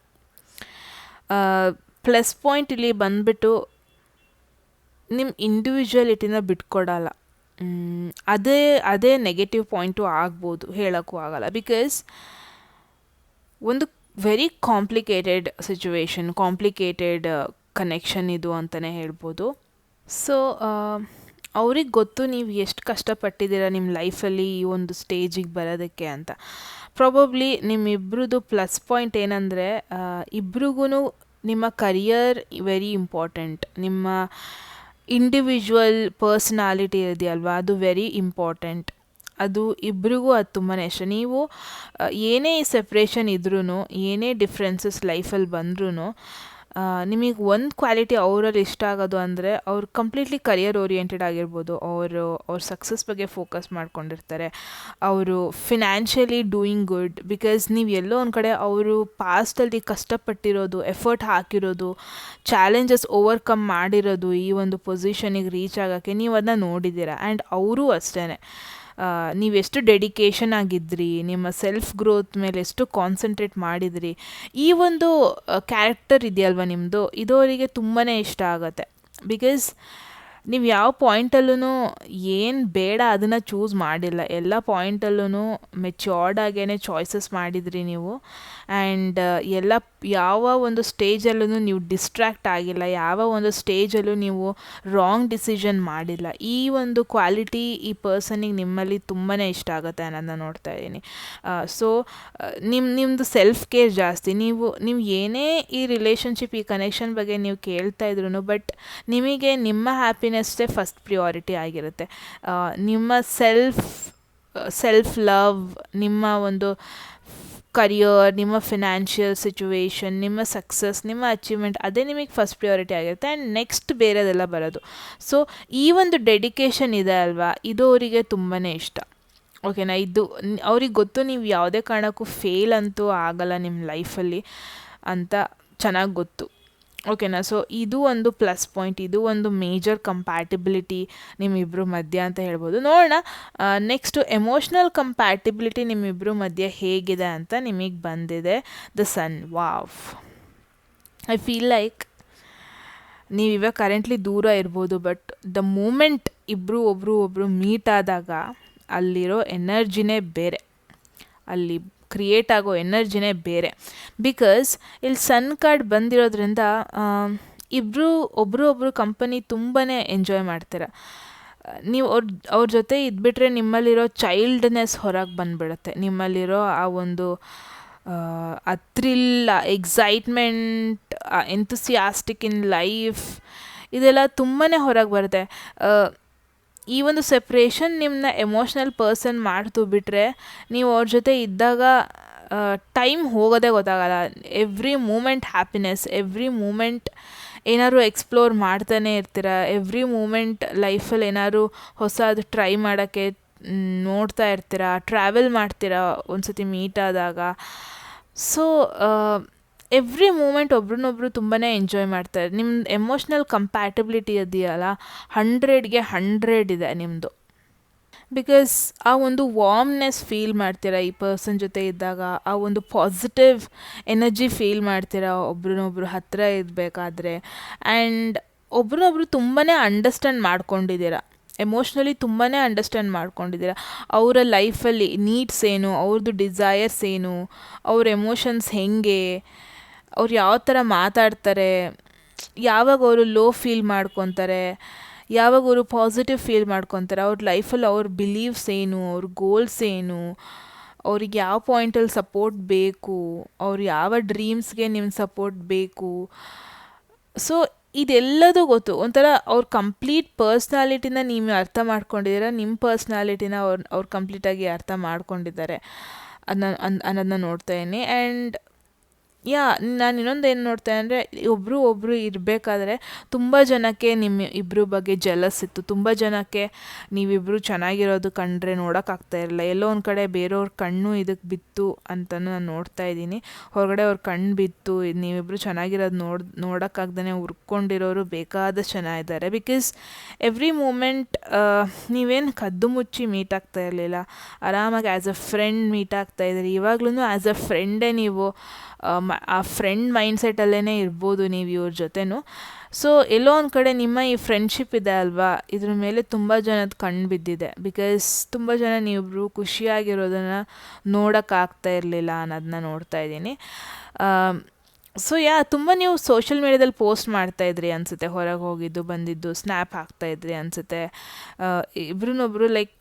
ಪ್ಲಸ್ ಪಾಯಿಂಟ್ ಇಲ್ಲಿ ಬಂದ್ಬಿಟ್ಟು ನಿಮ್ಮ ಇಂಡಿವಿಜುವಲಿಟಿನ ಬಿಟ್ಕೊಡಲ್ಲ. ಅದೇ ನೆಗೆಟಿವ್ ಪಾಯಿಂಟು ಆಗ್ಬೋದು, ಹೇಳೋಕ್ಕೂ ಆಗಲ್ಲ. ಬಿಕಾಸ್ ಒಂದು very complicated situation, complicated connection ಇದು ಅಂತಲೇ ಹೇಳ್ಬೋದು. ಸೊ ಅವ್ರಿಗೆ ಗೊತ್ತು ನೀವು ಎಷ್ಟು ಕಷ್ಟಪಟ್ಟಿದ್ದೀರ ನಿಮ್ಮ ಲೈಫಲ್ಲಿ ಈ ಒಂದು ಸ್ಟೇಜಿಗೆ ಬರೋದಕ್ಕೆ ಅಂತ. ಪ್ರಾಬಬ್ಲಿ ನಿಮ್ಮಿಬ್ರದ್ದು ಪ್ಲಸ್ ಪಾಯಿಂಟ್ ಏನಂದರೆ, ಇಬ್ರಿಗೂ ನಿಮ್ಮ ಕರಿಯರ್ ವೆರಿ ಇಂಪಾರ್ಟೆಂಟ್. ನಿಮ್ಮ ಇಂಡಿವಿಜುವಲ್ ಪರ್ಸ್ನಾಲಿಟಿ ಇದೆಯಲ್ವಾ, ಅದು ವೆರಿ ಇಂಪಾರ್ಟೆಂಟ್. ಅದು ಇಬ್ರಿಗೂ ಅದು ತುಂಬಾ ಇಷ್ಟ. ನೀವು ಏನೇ ಸೆಪ್ರೇಷನ್ ಇದ್ರೂ, ಏನೇ ಡಿಫ್ರೆನ್ಸಸ್ ಲೈಫಲ್ಲಿ ಬಂದ್ರೂ, ನಿಮಗೆ ಒಂದು ಕ್ವಾಲಿಟಿ ಅವರಲ್ಲಿ ಇಷ್ಟ ಆಗೋದು ಅಂದರೆ, ಅವ್ರು ಕಂಪ್ಲೀಟ್ಲಿ ಕರಿಯರ್ ಓರಿಯೆಂಟೆಡ್ ಆಗಿರ್ಬೋದು. ಅವ್ರ ಸಕ್ಸಸ್ ಬಗ್ಗೆ ಫೋಕಸ್ ಮಾಡ್ಕೊಂಡಿರ್ತಾರೆ. ಅವರು ಫಿನಾನ್ಷಿಯಲಿ ಡೂಯಿಂಗ್ ಗುಡ್. ಬಿಕಾಸ್ ನೀವು ಎಲ್ಲೋ ಒಂದು ಕಡೆ ಅವರು ಪಾಸ್ಟಲ್ಲಿ ಕಷ್ಟಪಟ್ಟಿರೋದು, ಎಫರ್ಟ್ ಹಾಕಿರೋದು, ಚಾಲೆಂಜಸ್ ಓವರ್ಕಮ್ ಮಾಡಿರೋದು ಈ ಒಂದು ಪೊಸಿಷನಿಗೆ ರೀಚ್ ಆಗೋಕ್ಕೆ ನೀವು ಅದನ್ನ ನೋಡಿದ್ದೀರ. ಆ್ಯಂಡ್ ಅವರೂ ಅಷ್ಟೇ, ನೀವೆಷ್ಟು ಡೆಡಿಕೇಶನ್ ಆಗಿದ್ರಿ, ನಿಮ್ಮ ಸೆಲ್ಫ್ ಗ್ರೋತ್ ಮೇಲೆ ಎಷ್ಟು ಕಾನ್ಸಂಟ್ರೇಟ್ ಮಾಡಿದ್ರಿ, ಈ ಒಂದು ಕ್ಯಾರೆಕ್ಟರ್ ಇದೆಯಲ್ವ ನಿಮ್ಮದು, ಇದು ಅವರಿಗೆ ತುಂಬಾ ಇಷ್ಟ ಆಗುತ್ತೆ. ಬಿಕಾಸ್ ನೀವು ಯಾವ ಪಾಯಿಂಟಲ್ಲೂ ಏನು ಬೇಡ ಅದನ್ನು ಚೂಸ್ ಮಾಡಿಲ್ಲ. ಎಲ್ಲ ಪಾಯಿಂಟಲ್ಲೂ ಮೆಚ್ಯೂರ್ಡ್ ಆಗೇ ಚಾಯ್ಸಸ್ ಮಾಡಿದ್ರಿ ನೀವು. ಆ್ಯಂಡ್ ಯಾವ ಒಂದು ಸ್ಟೇಜಲ್ಲೂ ನೀವು ಡಿಸ್ಟ್ರ್ಯಾಕ್ಟ್ ಆಗಿಲ್ಲ, ಯಾವ ಒಂದು ಸ್ಟೇಜಲ್ಲೂ ನೀವು ರಾಂಗ್ ಡಿಸಿಷನ್ ಮಾಡಿಲ್ಲ. ಈ ಒಂದು ಕ್ವಾಲಿಟಿ ಈ ಪರ್ಸನಿಗೆ ನಿಮ್ಮಲ್ಲಿ ತುಂಬಾ ಇಷ್ಟ ಆಗುತ್ತೆ ಅನ್ನೋದನ್ನ ನೋಡ್ತಾ ಇದ್ದೀನಿ. ಸೊ ನಿಮ್ಮದು ಸೆಲ್ಫ್ ಕೇರ್ ಜಾಸ್ತಿ. ನೀವು ಏನೇ ಈ ರಿಲೇಷನ್ಶಿಪ್, ಈ ಕನೆಕ್ಷನ್ ಬಗ್ಗೆ ನೀವು ಕೇಳ್ತಾ ಇದ್ರು, ಬಟ್ ನಿಮಗೆ ನಿಮ್ಮ ಹ್ಯಾಪಿನೆಸ್ಸೇ ಫಸ್ಟ್ ಪ್ರಿಯಾರಿಟಿ ಆಗಿರುತ್ತೆ. ನಿಮ್ಮ ಸೆಲ್ಫ್ ಲವ್, ನಿಮ್ಮ ಒಂದು ಕರಿಯರ್, ನಿಮ್ಮ ಫಿನಾನ್ಷಿಯಲ್ ಸಿಚುವೇಶನ್, ನಿಮ್ಮ ಸಕ್ಸಸ್, ನಿಮ್ಮ ಅಚೀವ್ಮೆಂಟ್, ಅದೇ ನಿಮಗೆ ಫಸ್ಟ್ ಪ್ರಿಯಾರಿಟಿ ಆಗಿರುತ್ತೆ. ಆ್ಯಂಡ್ ನೆಕ್ಸ್ಟ್ ಬೇರೆದೆಲ್ಲ ಬರೋದು. ಸೊ ಈ ಒಂದು ಡೆಡಿಕೇಶನ್ ಇದೆ ಅಲ್ವಾ, ಇದು ಅವರಿಗೆ ತುಂಬಾ ಇಷ್ಟ. ಓಕೆನಾ? ಇದು ಅವ್ರಿಗೆ ಗೊತ್ತು ನೀವು ಯಾವುದೇ ಕಾರಣಕ್ಕೂ ಫೇಲ್ ಅಂತೂ ಆಗಲ್ಲ ನಿಮ್ಮ ಲೈಫಲ್ಲಿ ಅಂತ ಚೆನ್ನಾಗಿ ಗೊತ್ತು. ಓಕೆನಾ? ಸೊ ಇದು ಒಂದು ಪ್ಲಸ್ ಪಾಯಿಂಟ್, ಇದು ಒಂದು ಮೇಜರ್ ಕಂಪ್ಯಾಟಿಬಿಲಿಟಿ ನಿಮ್ಮಿಬ್ಬರ ಮಧ್ಯೆ ಅಂತ ಹೇಳ್ಬೋದು. ನೋಡೋಣ ನೆಕ್ಸ್ಟು ಎಮೋಷ್ನಲ್ ಕಂಪ್ಯಾಟಿಬಿಲಿಟಿ ನಿಮ್ಮಿಬ್ಬರ ಮಧ್ಯೆ ಹೇಗಿದೆ ಅಂತ ನಿಮಗೆ ಬಂದಿದೆ. The sun. Wow, I feel like ನೀವಿವಾಗ ಕರೆಂಟ್ಲಿ ದೂರ ಇರ್ಬೋದು, ಬಟ್ ದ ಮೂಮೆಂಟ್ ಇಬ್ಬರು ಒಬ್ಬರು ಮೀಟ್ ಆದಾಗ ಅಲ್ಲಿರೋ ಎನರ್ಜಿನೇ ಬೇರೆ, ಅಲ್ಲಿ ಕ್ರಿಯೇಟ್ ಆಗೋ ಎನರ್ಜಿನೇ ಬೇರೆ. ಬಿಕಾಸ್ ಇಲ್ಲಿ ಸನ್ ಕಾರ್ಡ್ ಬಂದಿರೋದ್ರಿಂದ ಒಬ್ಬರು ಕಂಪನಿ ತುಂಬಾ ಎಂಜಾಯ್ ಮಾಡ್ತೀರ. ನೀವು ಅವ್ರ ಜೊತೆ ಇದ್ಬಿಟ್ರೆ ನಿಮ್ಮಲ್ಲಿರೋ ಚೈಲ್ಡ್ನೆಸ್ ಹೊರಗೆ ಬಂದುಬಿಡುತ್ತೆ. ನಿಮ್ಮಲ್ಲಿರೋ ಆ ಒಂದು ಆ thrill, excitement, enthusiastic in life, ಇದೆಲ್ಲ ತುಂಬಾ ಹೊರಗೆ ಬರುತ್ತೆ. ಈ ಒಂದು ಸೆಪ್ರೇಷನ್ ನಿಮ್ಮನ್ನ ಎಮೋಷ್ನಲ್ ಪರ್ಸನ್ ಮಾಡ್ತು ಬಿಟ್ಟರೆ, ನೀವು ಅವ್ರ ಜೊತೆ ಇದ್ದಾಗ ಟೈಮ್ ಹೋಗೋದೇ ಗೊತ್ತಾಗಲ್ಲ. Every moment happiness, every moment ಏನಾದ್ರು ಎಕ್ಸ್ಪ್ಲೋರ್ ಮಾಡ್ತಾನೆ ಇರ್ತೀರ. ಎವ್ರಿ ಮೂಮೆಂಟ್ ಲೈಫಲ್ಲಿ ಏನಾದ್ರು ಹೊಸದು ಟ್ರೈ ಮಾಡೋಕ್ಕೆ ನೋಡ್ತಾ ಇರ್ತೀರ, ಟ್ರಾವೆಲ್ ಮಾಡ್ತೀರಾ ಒಂದು ಸತಿ ಮೀಟ್ ಆದಾಗ. ಸೊ ಎವ್ರಿ ಮೂಮೆಂಟ್ ಒಬ್ರನ್ನೊಬ್ರು ತುಂಬಾ ಎಂಜಾಯ್ ಮಾಡ್ತಾರೆ. ನಿಮ್ಮ ಎಮೋಷ್ನಲ್ ಕಂಪ್ಯಾಟಿಬಿಲಿಟಿ ಇದೆಯಲ್ಲ, 100ಗೆ 100 ಇದೆ ನಿಮ್ಮದು. ಬಿಕಾಸ್ ಆ ಒಂದು ವಾರ್ಮ್ನೆಸ್ ಫೀಲ್ ಮಾಡ್ತೀರಾ ಈ ಪರ್ಸನ್ ಜೊತೆ ಇದ್ದಾಗ, ಆ ಒಂದು ಪಾಸಿಟಿವ್ ಎನರ್ಜಿ ಫೀಲ್ ಮಾಡ್ತೀರಾ ಒಬ್ರನ್ನೊಬ್ರು ಹತ್ತಿರ ಇರಬೇಕಾದ್ರೆ. ಆ್ಯಂಡ್ ಒಬ್ರನ್ನೊಬ್ರು ತುಂಬಾ ಅಂಡರ್ಸ್ಟ್ಯಾಂಡ್ ಮಾಡ್ಕೊಂಡಿದ್ದೀರಾ, ಎಮೋಷ್ನಲಿ ತುಂಬಾ ಅಂಡರ್ಸ್ಟ್ಯಾಂಡ್ ಮಾಡ್ಕೊಂಡಿದ್ದೀರ. ಅವರ ಲೈಫಲ್ಲಿ ನೀಡ್ಸ್ ಏನು, ಅವ್ರದ್ದು ಡಿಸೈರ್ಸ್ ಏನು, ಅವ್ರ ಎಮೋಷನ್ಸ್ ಹೆಂಗೆ, ಅವ್ರು ಯಾವ ಥರ ಮಾತಾಡ್ತಾರೆ, ಯಾವಾಗ ಅವರು ಲೋ ಫೀಲ್ ಮಾಡ್ಕೊತಾರೆ, ಯಾವಾಗ ಅವರು ಪಾಸಿಟಿವ್ ಫೀಲ್ ಮಾಡ್ಕೊತಾರೆ, ಅವ್ರ ಲೈಫಲ್ಲಿ ಅವ್ರ ಬಿಲೀವ್ಸ್ ಏನು, ಅವ್ರ ಗೋಲ್ಸ್ ಏನು, ಅವ್ರಿಗೆ ಯಾವ ಪಾಯಿಂಟಲ್ಲಿ ಸಪೋರ್ಟ್ ಬೇಕು, ಅವ್ರು ಯಾವ ಡ್ರೀಮ್ಸ್ಗೆ ನಿಮ್ಮ ಸಪೋರ್ಟ್ ಬೇಕು. ಸೊ ಇದೆಲ್ಲದೂ ಗೊತ್ತು. ಒಂಥರ ಅವ್ರ ಕಂಪ್ಲೀಟ್ ಪರ್ಸ್ನಾಲಿಟಿನ ನೀವು ಅರ್ಥ ಮಾಡ್ಕೊಂಡಿದ್ದೀರ, ನಿಮ್ಮ ಪರ್ಸ್ನಾಲಿಟಿನ ಅವ್ರು ಕಂಪ್ಲೀಟಾಗಿ ಅರ್ಥ ಮಾಡ್ಕೊಂಡಿದ್ದಾರೆ ಅನ್ನೋದನ್ನ ನೋಡ್ತಾ ಇದ್ದೀನಿ. ಆ್ಯಂಡ್ ನಾನು ಇನ್ನೊಂದು ಏನು ನೋಡ್ತೇನೆ ಅಂದರೆ ಒಬ್ಬರು ಇರಬೇಕಾದ್ರೆ ತುಂಬ ಜನಕ್ಕೆ ನಿಮ್ಮ ಇಬ್ಬರು ಬಗ್ಗೆ ಜಲಸ್ ಇತ್ತು. ತುಂಬ ಜನಕ್ಕೆ ನೀವಿಬ್ಬರು ಚೆನ್ನಾಗಿರೋದು ಕಂಡ್ರೆ ನೋಡೋಕ್ಕಾಗ್ತಾ ಇರಲಿಲ್ಲ. ಎಲ್ಲೋ ಒಂದು ಕಡೆ ಬೇರೆಯವ್ರ ಕಣ್ಣು ಇದಕ್ಕೆ ಬಿತ್ತು ಅಂತಲೂ ನಾನು ನೋಡ್ತಾ ಇದ್ದೀನಿ. ಹೊರಗಡೆ ಅವ್ರ ಕಣ್ಣು ಬಿತ್ತು, ನೀವಿಬ್ಬರು ಚೆನ್ನಾಗಿರೋದು ನೋಡೋಕ್ಕಾಗ್ದೇ ಹುರ್ಕೊಂಡಿರೋರು ಬೇಕಾದಷ್ಟು ಜನ ಇದ್ದಾರೆ. ಬಿಕಾಸ್ ಎವ್ರಿ ಮೂಮೆಂಟ್ ನೀವೇನು ಕದ್ದು ಮುಚ್ಚಿ ಮೀಟ್ ಆಗ್ತಾ ಇರಲಿಲ್ಲ, ಆರಾಮಾಗಿ ಆ್ಯಸ್ ಅ ಫ್ರೆಂಡ್ ಮೀಟ್ ಆಗ್ತಾ ಇದ್ದೀರಿ. ಇವಾಗ್ಲೂ ಆ್ಯಸ್ ಅ ಫ್ರೆಂಡೇ ನೀವು ಆ ಫ್ರೆಂಡ್ ಮೈಂಡ್ಸೆಟ್ಟಲ್ಲೇ ಇರ್ಬೋದು ನೀವು ಇವ್ರ ಜೊತೆನೂ. ಸೊ ಎಲ್ಲೋ ಒಂದು ಕಡೆ ನಿಮ್ಮ ಈ ಫ್ರೆಂಡ್ಶಿಪ್ ಇದೆ ಅಲ್ವಾ, ಇದ್ರ ಮೇಲೆ ತುಂಬ ಜನದ ಕಣ್ಣು ಬಿದ್ದಿದೆ. ಬಿಕಾಸ್ ತುಂಬ ಜನ ನೀವಿಬ್ರು ಖುಷಿಯಾಗಿರೋದನ್ನು ನೋಡೋಕ್ಕಾಗ್ತಾ ಇರಲಿಲ್ಲ ಅನ್ನೋದನ್ನ ನೋಡ್ತಾ ಇದ್ದೀನಿ. ಸೊ ತುಂಬ ನೀವು ಸೋಷಿಯಲ್ ಮೀಡ್ಯಾದಲ್ಲಿ ಪೋಸ್ಟ್ ಮಾಡ್ತಾಯಿದ್ರಿ ಅನಿಸುತ್ತೆ, ಹೊರಗೆ ಹೋಗಿದ್ದು ಬಂದಿದ್ದು ಸ್ನ್ಯಾಪ್ ಹಾಕ್ತಾಯಿದ್ರಿ ಅನಿಸುತ್ತೆ. ಇಬ್ರನ್ನೊಬ್ರು like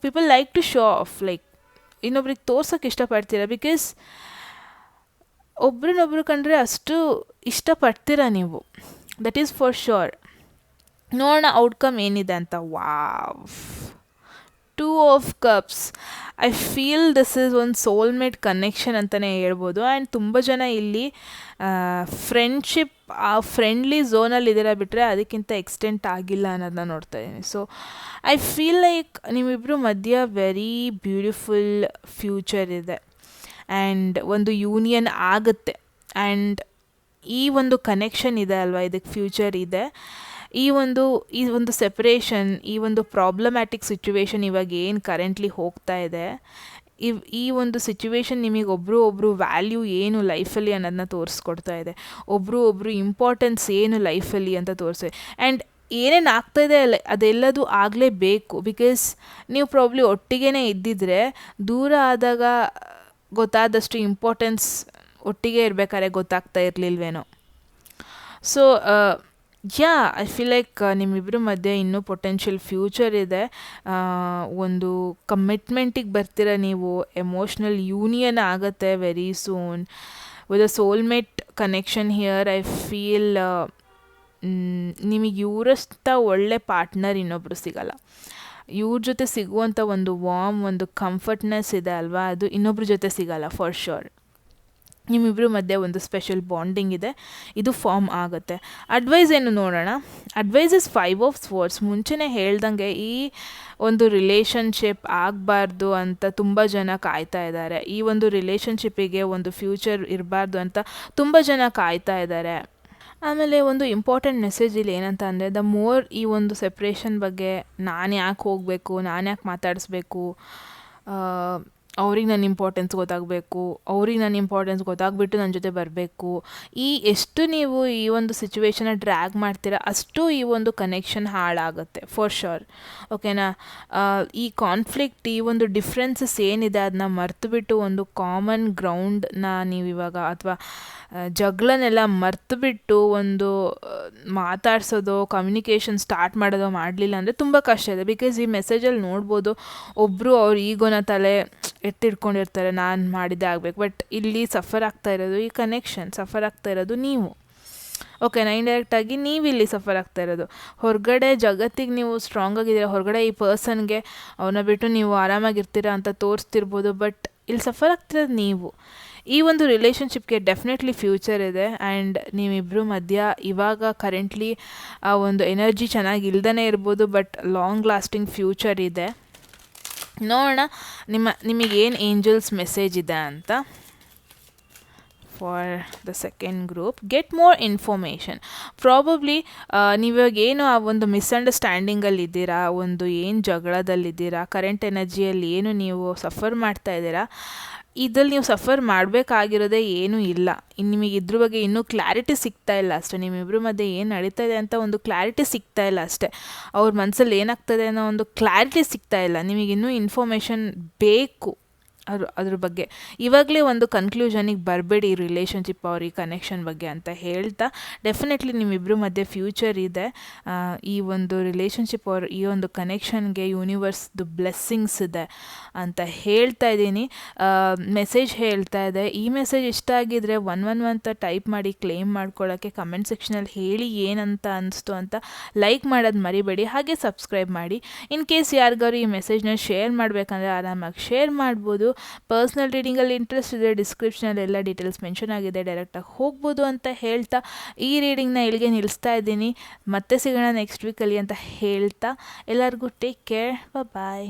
people like to show off, like ಇನ್ನೊಬ್ರಿಗೆ ತೋರ್ಸೋಕ್ಕೆ ಇಷ್ಟಪಡ್ತೀರಾ. ಬಿಕಾಸ್ ಒಬ್ರನ್ನೊಬ್ರು ಕಂಡ್ರೆ ಅಷ್ಟು ಇಷ್ಟಪಡ್ತೀರ ನೀವು, ದಟ್ ಈಸ್ ಫಾರ್ ಶ್ಯೂರ್. ನೋಡೋಣ ಔಟ್ಕಮ್ ಏನಿದೆ ಅಂತ. Wow, 2 of Cups. I feel this is ಒಂದು ಸೋಲ್ಮೇಟ್ ಕನೆಕ್ಷನ್ ಅಂತಲೇ ಹೇಳ್ಬೋದು. ಆ್ಯಂಡ್ ತುಂಬ ಜನ ಇಲ್ಲಿ ಫ್ರೆಂಡ್ಶಿಪ್ ಆ ಫ್ರೆಂಡ್ಲಿ ಝೋನಲ್ಲಿ ಇದ್ದೀರಾ ಬಿಟ್ಟರೆ ಅದಕ್ಕಿಂತ ಎಕ್ಸ್ಟೆಂಟ್ ಆಗಿಲ್ಲ ಅನ್ನೋದನ್ನ ನೋಡ್ತಾ ಇದ್ದೀನಿ. ಸೊ ಐ ಫೀಲ್ ಲೈಕ್ ನಿಮ್ಮಿಬ್ಬರು ಮಧ್ಯ ವೆರಿ ಬ್ಯೂಟಿಫುಲ್ ಫ್ಯೂಚರ್ ಇದೆ ಆ್ಯಂಡ್ ಒಂದು ಯೂನಿಯನ್ ಆಗುತ್ತೆ. ಆ್ಯಂಡ್ ಈ ಒಂದು ಕನೆಕ್ಷನ್ ಇದೆ ಅಲ್ವಾ, ಇದಕ್ಕೆ ಫ್ಯೂಚರ್ ಇದೆ. ಈ ಒಂದು ಸೆಪ್ರೇಷನ್, ಈ ಒಂದು ಪ್ರಾಬ್ಲಮ್ಯಾಟಿಕ್ ಸಿಚುವೇಶನ್ ಇವಾಗ ಏನು ಕರೆಂಟ್ಲಿ ಹೋಗ್ತಾ ಇದೆ, ಈ ಒಂದು ಸಿಚುವೇಶನ್ ನಿಮಗೆ ಒಬ್ಬರು ವ್ಯಾಲ್ಯೂ ಏನು ಲೈಫಲ್ಲಿ ಅನ್ನೋದನ್ನ ತೋರಿಸ್ಕೊಡ್ತಾ ಇದೆ. ಒಬ್ಬರು ಇಂಪಾರ್ಟೆನ್ಸ್ ಏನು ಲೈಫಲ್ಲಿ ಅಂತ ತೋರಿಸಿದೆ. ಆ್ಯಂಡ್ ಏನೇನು ಆಗ್ತಾಯಿದೆ ಅದೆಲ್ಲದು ಆಗಲೇಬೇಕು. ಬಿಕಾಸ್ ನೀವು ಪ್ರಾಬ್ಲಿ ಒಟ್ಟಿಗೆ ಇದ್ದಿದ್ರೆ ದೂರ ಆದಾಗ ಗೊತ್ತಾದಷ್ಟು ಇಂಪಾರ್ಟೆನ್ಸ್ ಒಟ್ಟಿಗೆ ಇರಬೇಕಾದ್ರೆ ಗೊತ್ತಾಗ್ತಾ ಇರಲಿಲ್ವೇನೋ. ಸೊ ಐ ಫೀಲ್ ಲೈಕ್ ನಿಮ್ಮಿಬ್ಬರ ಮಧ್ಯೆ ಇನ್ನೂ ಪೊಟೆನ್ಷಿಯಲ್ ಫ್ಯೂಚರ್ ಇದೆ. ಒಂದು ಕಮಿಟ್ಮೆಂಟಿಗೆ ಬರ್ತೀರ ನೀವು, ಎಮೋಷ್ನಲ್ ಯೂನಿಯನ್ ಆಗುತ್ತೆ very soon with a soulmate connection here. I feel ನಿಮಗೆ ಇವರಷ್ಟ ಒಳ್ಳೆ ಪಾರ್ಟ್ನರ್ ಇನ್ನೊಬ್ಬರು ಸಿಗಲ್ಲ. ಇವ್ರ ಜೊತೆ ಸಿಗುವಂಥ ಒಂದು ಒಂದು ಕಂಫರ್ಟ್ನೆಸ್ ಇದೆ ಅಲ್ವಾ, ಅದು ಇನ್ನೊಬ್ರ ಜೊತೆ ಸಿಗಲ್ಲ ಫಾರ್ ಶ್ಯೂರ್. ನಿಮ್ಮಿಬ್ಬರ ಮಧ್ಯೆ ಒಂದು ಸ್ಪೆಷಲ್ ಬಾಂಡಿಂಗ್ ಇದೆ, ಇದು ಫಾರ್ಮ್ ಆಗುತ್ತೆ. ಅಡ್ವೈಸ್ ಏನು ನೋಡೋಣ. Advice is 5 of Swords. ಮುಂಚೆನೇ ಹೇಳ್ದಂಗೆ ಈ ಒಂದು ರಿಲೇಷನ್ಶಿಪ್ ಆಗಬಾರ್ದು ಅಂತ ತುಂಬ ಜನ ಕಾಯ್ತಾ ಇದ್ದಾರೆ. ಈ ಒಂದು ರಿಲೇಷನ್ಶಿಪ್ಪಿಗೆ ಒಂದು ಫ್ಯೂಚರ್ ಇರಬಾರ್ದು ಅಂತ ತುಂಬ ಜನ ಕಾಯ್ತಾ ಇದ್ದಾರೆ. ಆಮೇಲೆ ಒಂದು ಇಂಪಾರ್ಟೆಂಟ್ ಮೆಸೇಜ್ ಇಲ್ಲಿ ಏನಂತ ಅಂದರೆ, ದ ಮೋರ್ ಈ ಒಂದು ಸೆಪ್ರೇಷನ್ ಬಗ್ಗೆ ನಾನು ಯಾಕೆ ಹೋಗಬೇಕು, ನಾನು ಯಾಕೆ ಮಾತಾಡಿಸ್ಬೇಕು, ಅವ್ರಿಗೆ ನನ್ನ ಇಂಪಾರ್ಟೆನ್ಸ್ ಗೊತ್ತಾಗಬೇಕು, ಅವ್ರಿಗೆ ನನ್ನ ಇಂಪಾರ್ಟೆನ್ಸ್ ಗೊತ್ತಾಗ್ಬಿಟ್ಟು ನನ್ನ ಜೊತೆ ಬರಬೇಕು, ಎಷ್ಟು ನೀವು ಈ ಒಂದು ಸಿಚುವೇಶನ್ನ ಡ್ರ್ಯಾಗ್ ಮಾಡ್ತೀರಾ ಅಷ್ಟು ಈ ಒಂದು ಕನೆಕ್ಷನ್ ಹಾಳಾಗುತ್ತೆ ಫಾರ್ ಶ್ಯೂರ್. ಓಕೆನಾ. ಈ ಕಾನ್ಫ್ಲಿಕ್ಟ್, ಈ ಒಂದು ಡಿಫ್ರೆನ್ಸಸ್ ಏನಿದೆ ಅದನ್ನ ಮರ್ತುಬಿಟ್ಟು ಒಂದು ಕಾಮನ್ ಗ್ರೌಂಡ್ನ ನೀವಿವಾಗ ಅಥವಾ ಜಗಳನ್ನೆಲ್ಲ ಮರ್ತುಬಿಟ್ಟು ಒಂದು ಮಾತಾಡ್ಸೋದು, ಕಮ್ಯುನಿಕೇಷನ್ ಸ್ಟಾರ್ಟ್ ಮಾಡೋದು ಮಾಡಲಿಲ್ಲ ಅಂದರೆ ತುಂಬ ಕಷ್ಟ ಇದೆ. ಬಿಕಾಸ್ ಈ ಮೆಸೇಜಲ್ಲಿ ನೋಡ್ಬೋದು, ಒಬ್ಬರು ಅವ್ರ ಈಗೋನ ತಲೆ ಎತ್ತಿಡ್ಕೊಂಡಿರ್ತಾರೆ, ನಾನು ಮಾಡಿದ್ದೇ ಆಗಬೇಕು. ಬಟ್ ಇಲ್ಲಿ ಸಫರ್ ಆಗ್ತಾ ಇರೋದು ಈ ಕನೆಕ್ಷನ್, ಸಫರ್ ಆಗ್ತಾ ಇರೋದು ನೀವು. ಓಕೆನಾ. ಇಂಡೈರೆಕ್ಟಾಗಿ ನೀವು ಇಲ್ಲಿ ಸಫರ್ ಆಗ್ತಾ ಇರೋದು. ಹೊರಗಡೆ ಜಗತ್ತಿಗೆ ನೀವು ಸ್ಟ್ರಾಂಗ್ ಆಗಿದ್ದೀರ, ಹೊರಗಡೆ ಈ ಪರ್ಸನ್ಗೆ ಅವನ್ನ ಬಿಟ್ಟು ನೀವು ಆರಾಮಾಗಿರ್ತೀರ ಅಂತ ತೋರಿಸ್ತಿರ್ಬೋದು. ಬಟ್ ಇಲ್ಲಿ ಸಫರ್ ಆಗ್ತಿರೋದು ನೀವು. ಈ ಒಂದು ರಿಲೇಷನ್ಶಿಪ್ಗೆ ಡೆಫಿನೆಟ್ಲಿ ಫ್ಯೂಚರ್ ಇದೆ. ಆ್ಯಂಡ್ ನೀವಿಬ್ಬರು ಮಧ್ಯ ಇವಾಗ ಕರೆಂಟ್ಲಿ ಆ ಒಂದು ಎನರ್ಜಿ ಚೆನ್ನಾಗಿ ಇಲ್ದೇ ಇರ್ಬೋದು, ಬಟ್ ಲಾಂಗ್ ಲಾಸ್ಟಿಂಗ್ ಫ್ಯೂಚರ್ ಇದೆ. ನೋಡೋಣ ನಿಮಗೇನು ಏಂಜಲ್ಸ್ ಮೆಸೇಜ್ ಇದೆ ಅಂತ. For the second group, get more information. Probably ನೀವಿವಾಗ ಏನು ಆ ಒಂದು ಮಿಸ್ಅಂಡರ್ಸ್ಟ್ಯಾಂಡಿಂಗಲ್ಲಿ ಇದ್ದೀರಾ, ಒಂದು ಏನು ಜಗಳದಲ್ಲಿದ್ದೀರಾ, ಕರೆಂಟ್ ಎನರ್ಜಿಯಲ್ಲಿ ಏನು ನೀವು ಸಫರ್ ಮಾಡ್ತಾ ಇದ್ದೀರಾ, ಇದ್ರಲ್ಲಿ ನೀವು ಸಫರ್ ಮಾಡಬೇಕಾಗಿರೋದೇ ಏನೂ ಇಲ್ಲ. ನಿಮಗೆ ಇದ್ರ ಬಗ್ಗೆ ಇನ್ನೂ ಕ್ಲಾರಿಟಿ ಸಿಗ್ತಾ ಇಲ್ಲ ಅಷ್ಟೇ. ನಿಮ್ಮಿಬ್ಬರ ಮಧ್ಯೆ ಏನು ನಡೀತಾ ಇದೆ ಅಂತ ಒಂದು ಕ್ಲಾರಿಟಿ ಸಿಗ್ತಾ ಇಲ್ಲ ಅಷ್ಟೇ. ಅವ್ರ ಮನಸ್ಸಲ್ಲಿ ಏನಾಗ್ತದೆ ಅನ್ನೋ ಒಂದು ಕ್ಲಾರಿಟಿ ಸಿಗ್ತಾ ಇಲ್ಲ. ನಿಮಗಿನ್ನೂ ಇನ್ಫಾರ್ಮೇಷನ್ ಬೇಕು ಅದ್ರ ಬಗ್ಗೆ. ಇವಾಗಲೇ ಒಂದು ಕನ್ಕ್ಲೂಷನಿಗೆ ಬರಬೇಡಿ ಈ ರಿಲೇಷನ್ಶಿಪ್ ಅವ್ರ ಈ ಕನೆಕ್ಷನ್ ಬಗ್ಗೆ ಅಂತ ಹೇಳ್ತಾ, ಡೆಫಿನೆಟ್ಲಿ ನಿಮ್ಮಿಬ್ಬರ ಮಧ್ಯೆ ಫ್ಯೂಚರ್ ಇದೆ. ಈ ಒಂದು ರಿಲೇಷನ್ಶಿಪ್ ಅವ್ರ ಈ ಒಂದು ಕನೆಕ್ಷನ್ಗೆ ಯೂನಿವರ್ಸ್ದು ಬ್ಲೆಸ್ಸಿಂಗ್ಸ್ ಇದೆ ಅಂತ ಹೇಳ್ತಾ ಇದ್ದೀನಿ. ಮೆಸೇಜ್ ಹೇಳ್ತಾ ಇದೆ. ಈ ಮೆಸೇಜ್ ಇಷ್ಟ ಆಗಿದ್ರೆ 111 ಅಂತ ಟೈಪ್ ಮಾಡಿ ಕ್ಲೇಮ್ ಮಾಡ್ಕೊಳ್ಳೋಕ್ಕೆ ಕಮೆಂಟ್ ಸೆಕ್ಷನಲ್ಲಿ ಹೇಳಿ ಏನಂತ ಅನಿಸ್ತು ಅಂತ. ಲೈಕ್ ಮಾಡೋದು ಮರಿಬೇಡಿ, ಹಾಗೆ ಸಬ್ಸ್ಕ್ರೈಬ್ ಮಾಡಿ. ಇನ್ ಕೇಸ್ ಯಾರಿಗಾರು ಈ ಮೆಸೇಜ್ನ ಶೇರ್ ಮಾಡಬೇಕಂದ್ರೆ ಆರಾಮಾಗಿ ಶೇರ್ ಮಾಡ್ಬೋದು. ಪರ್ಸ್ನಲ್ ರೀಡಿಂಗಲ್ಲಿ ಇಂಟ್ರೆಸ್ಟ್ ಇದೆ, ಡಿಸ್ಕ್ರಿಪ್ಷನಲ್ಲಿ ಎಲ್ಲ ಡೀಟೇಲ್ಸ್ ಮೆನ್ಷನ್ ಆಗಿದೆ, ಡೈರೆಕ್ಟಾಗಿ ಹೋಗ್ಬೋದು ಅಂತ ಹೇಳ್ತಾ ಈ ರೀಡಿಂಗ್ನ ಇಲ್ಲಿಗೆ ನಿಲ್ಲಿಸ್ತಾ ಇದ್ದೀನಿ. ಮತ್ತೆ ಸಿಗೋಣ ನೆಕ್ಸ್ಟ್ ವೀಕಲ್ಲಿ ಅಂತ ಹೇಳ್ತಾ ಎಲ್ಲರಿಗೂ ಟೇಕ್ ಕೇರ್, ಬಾಯ್.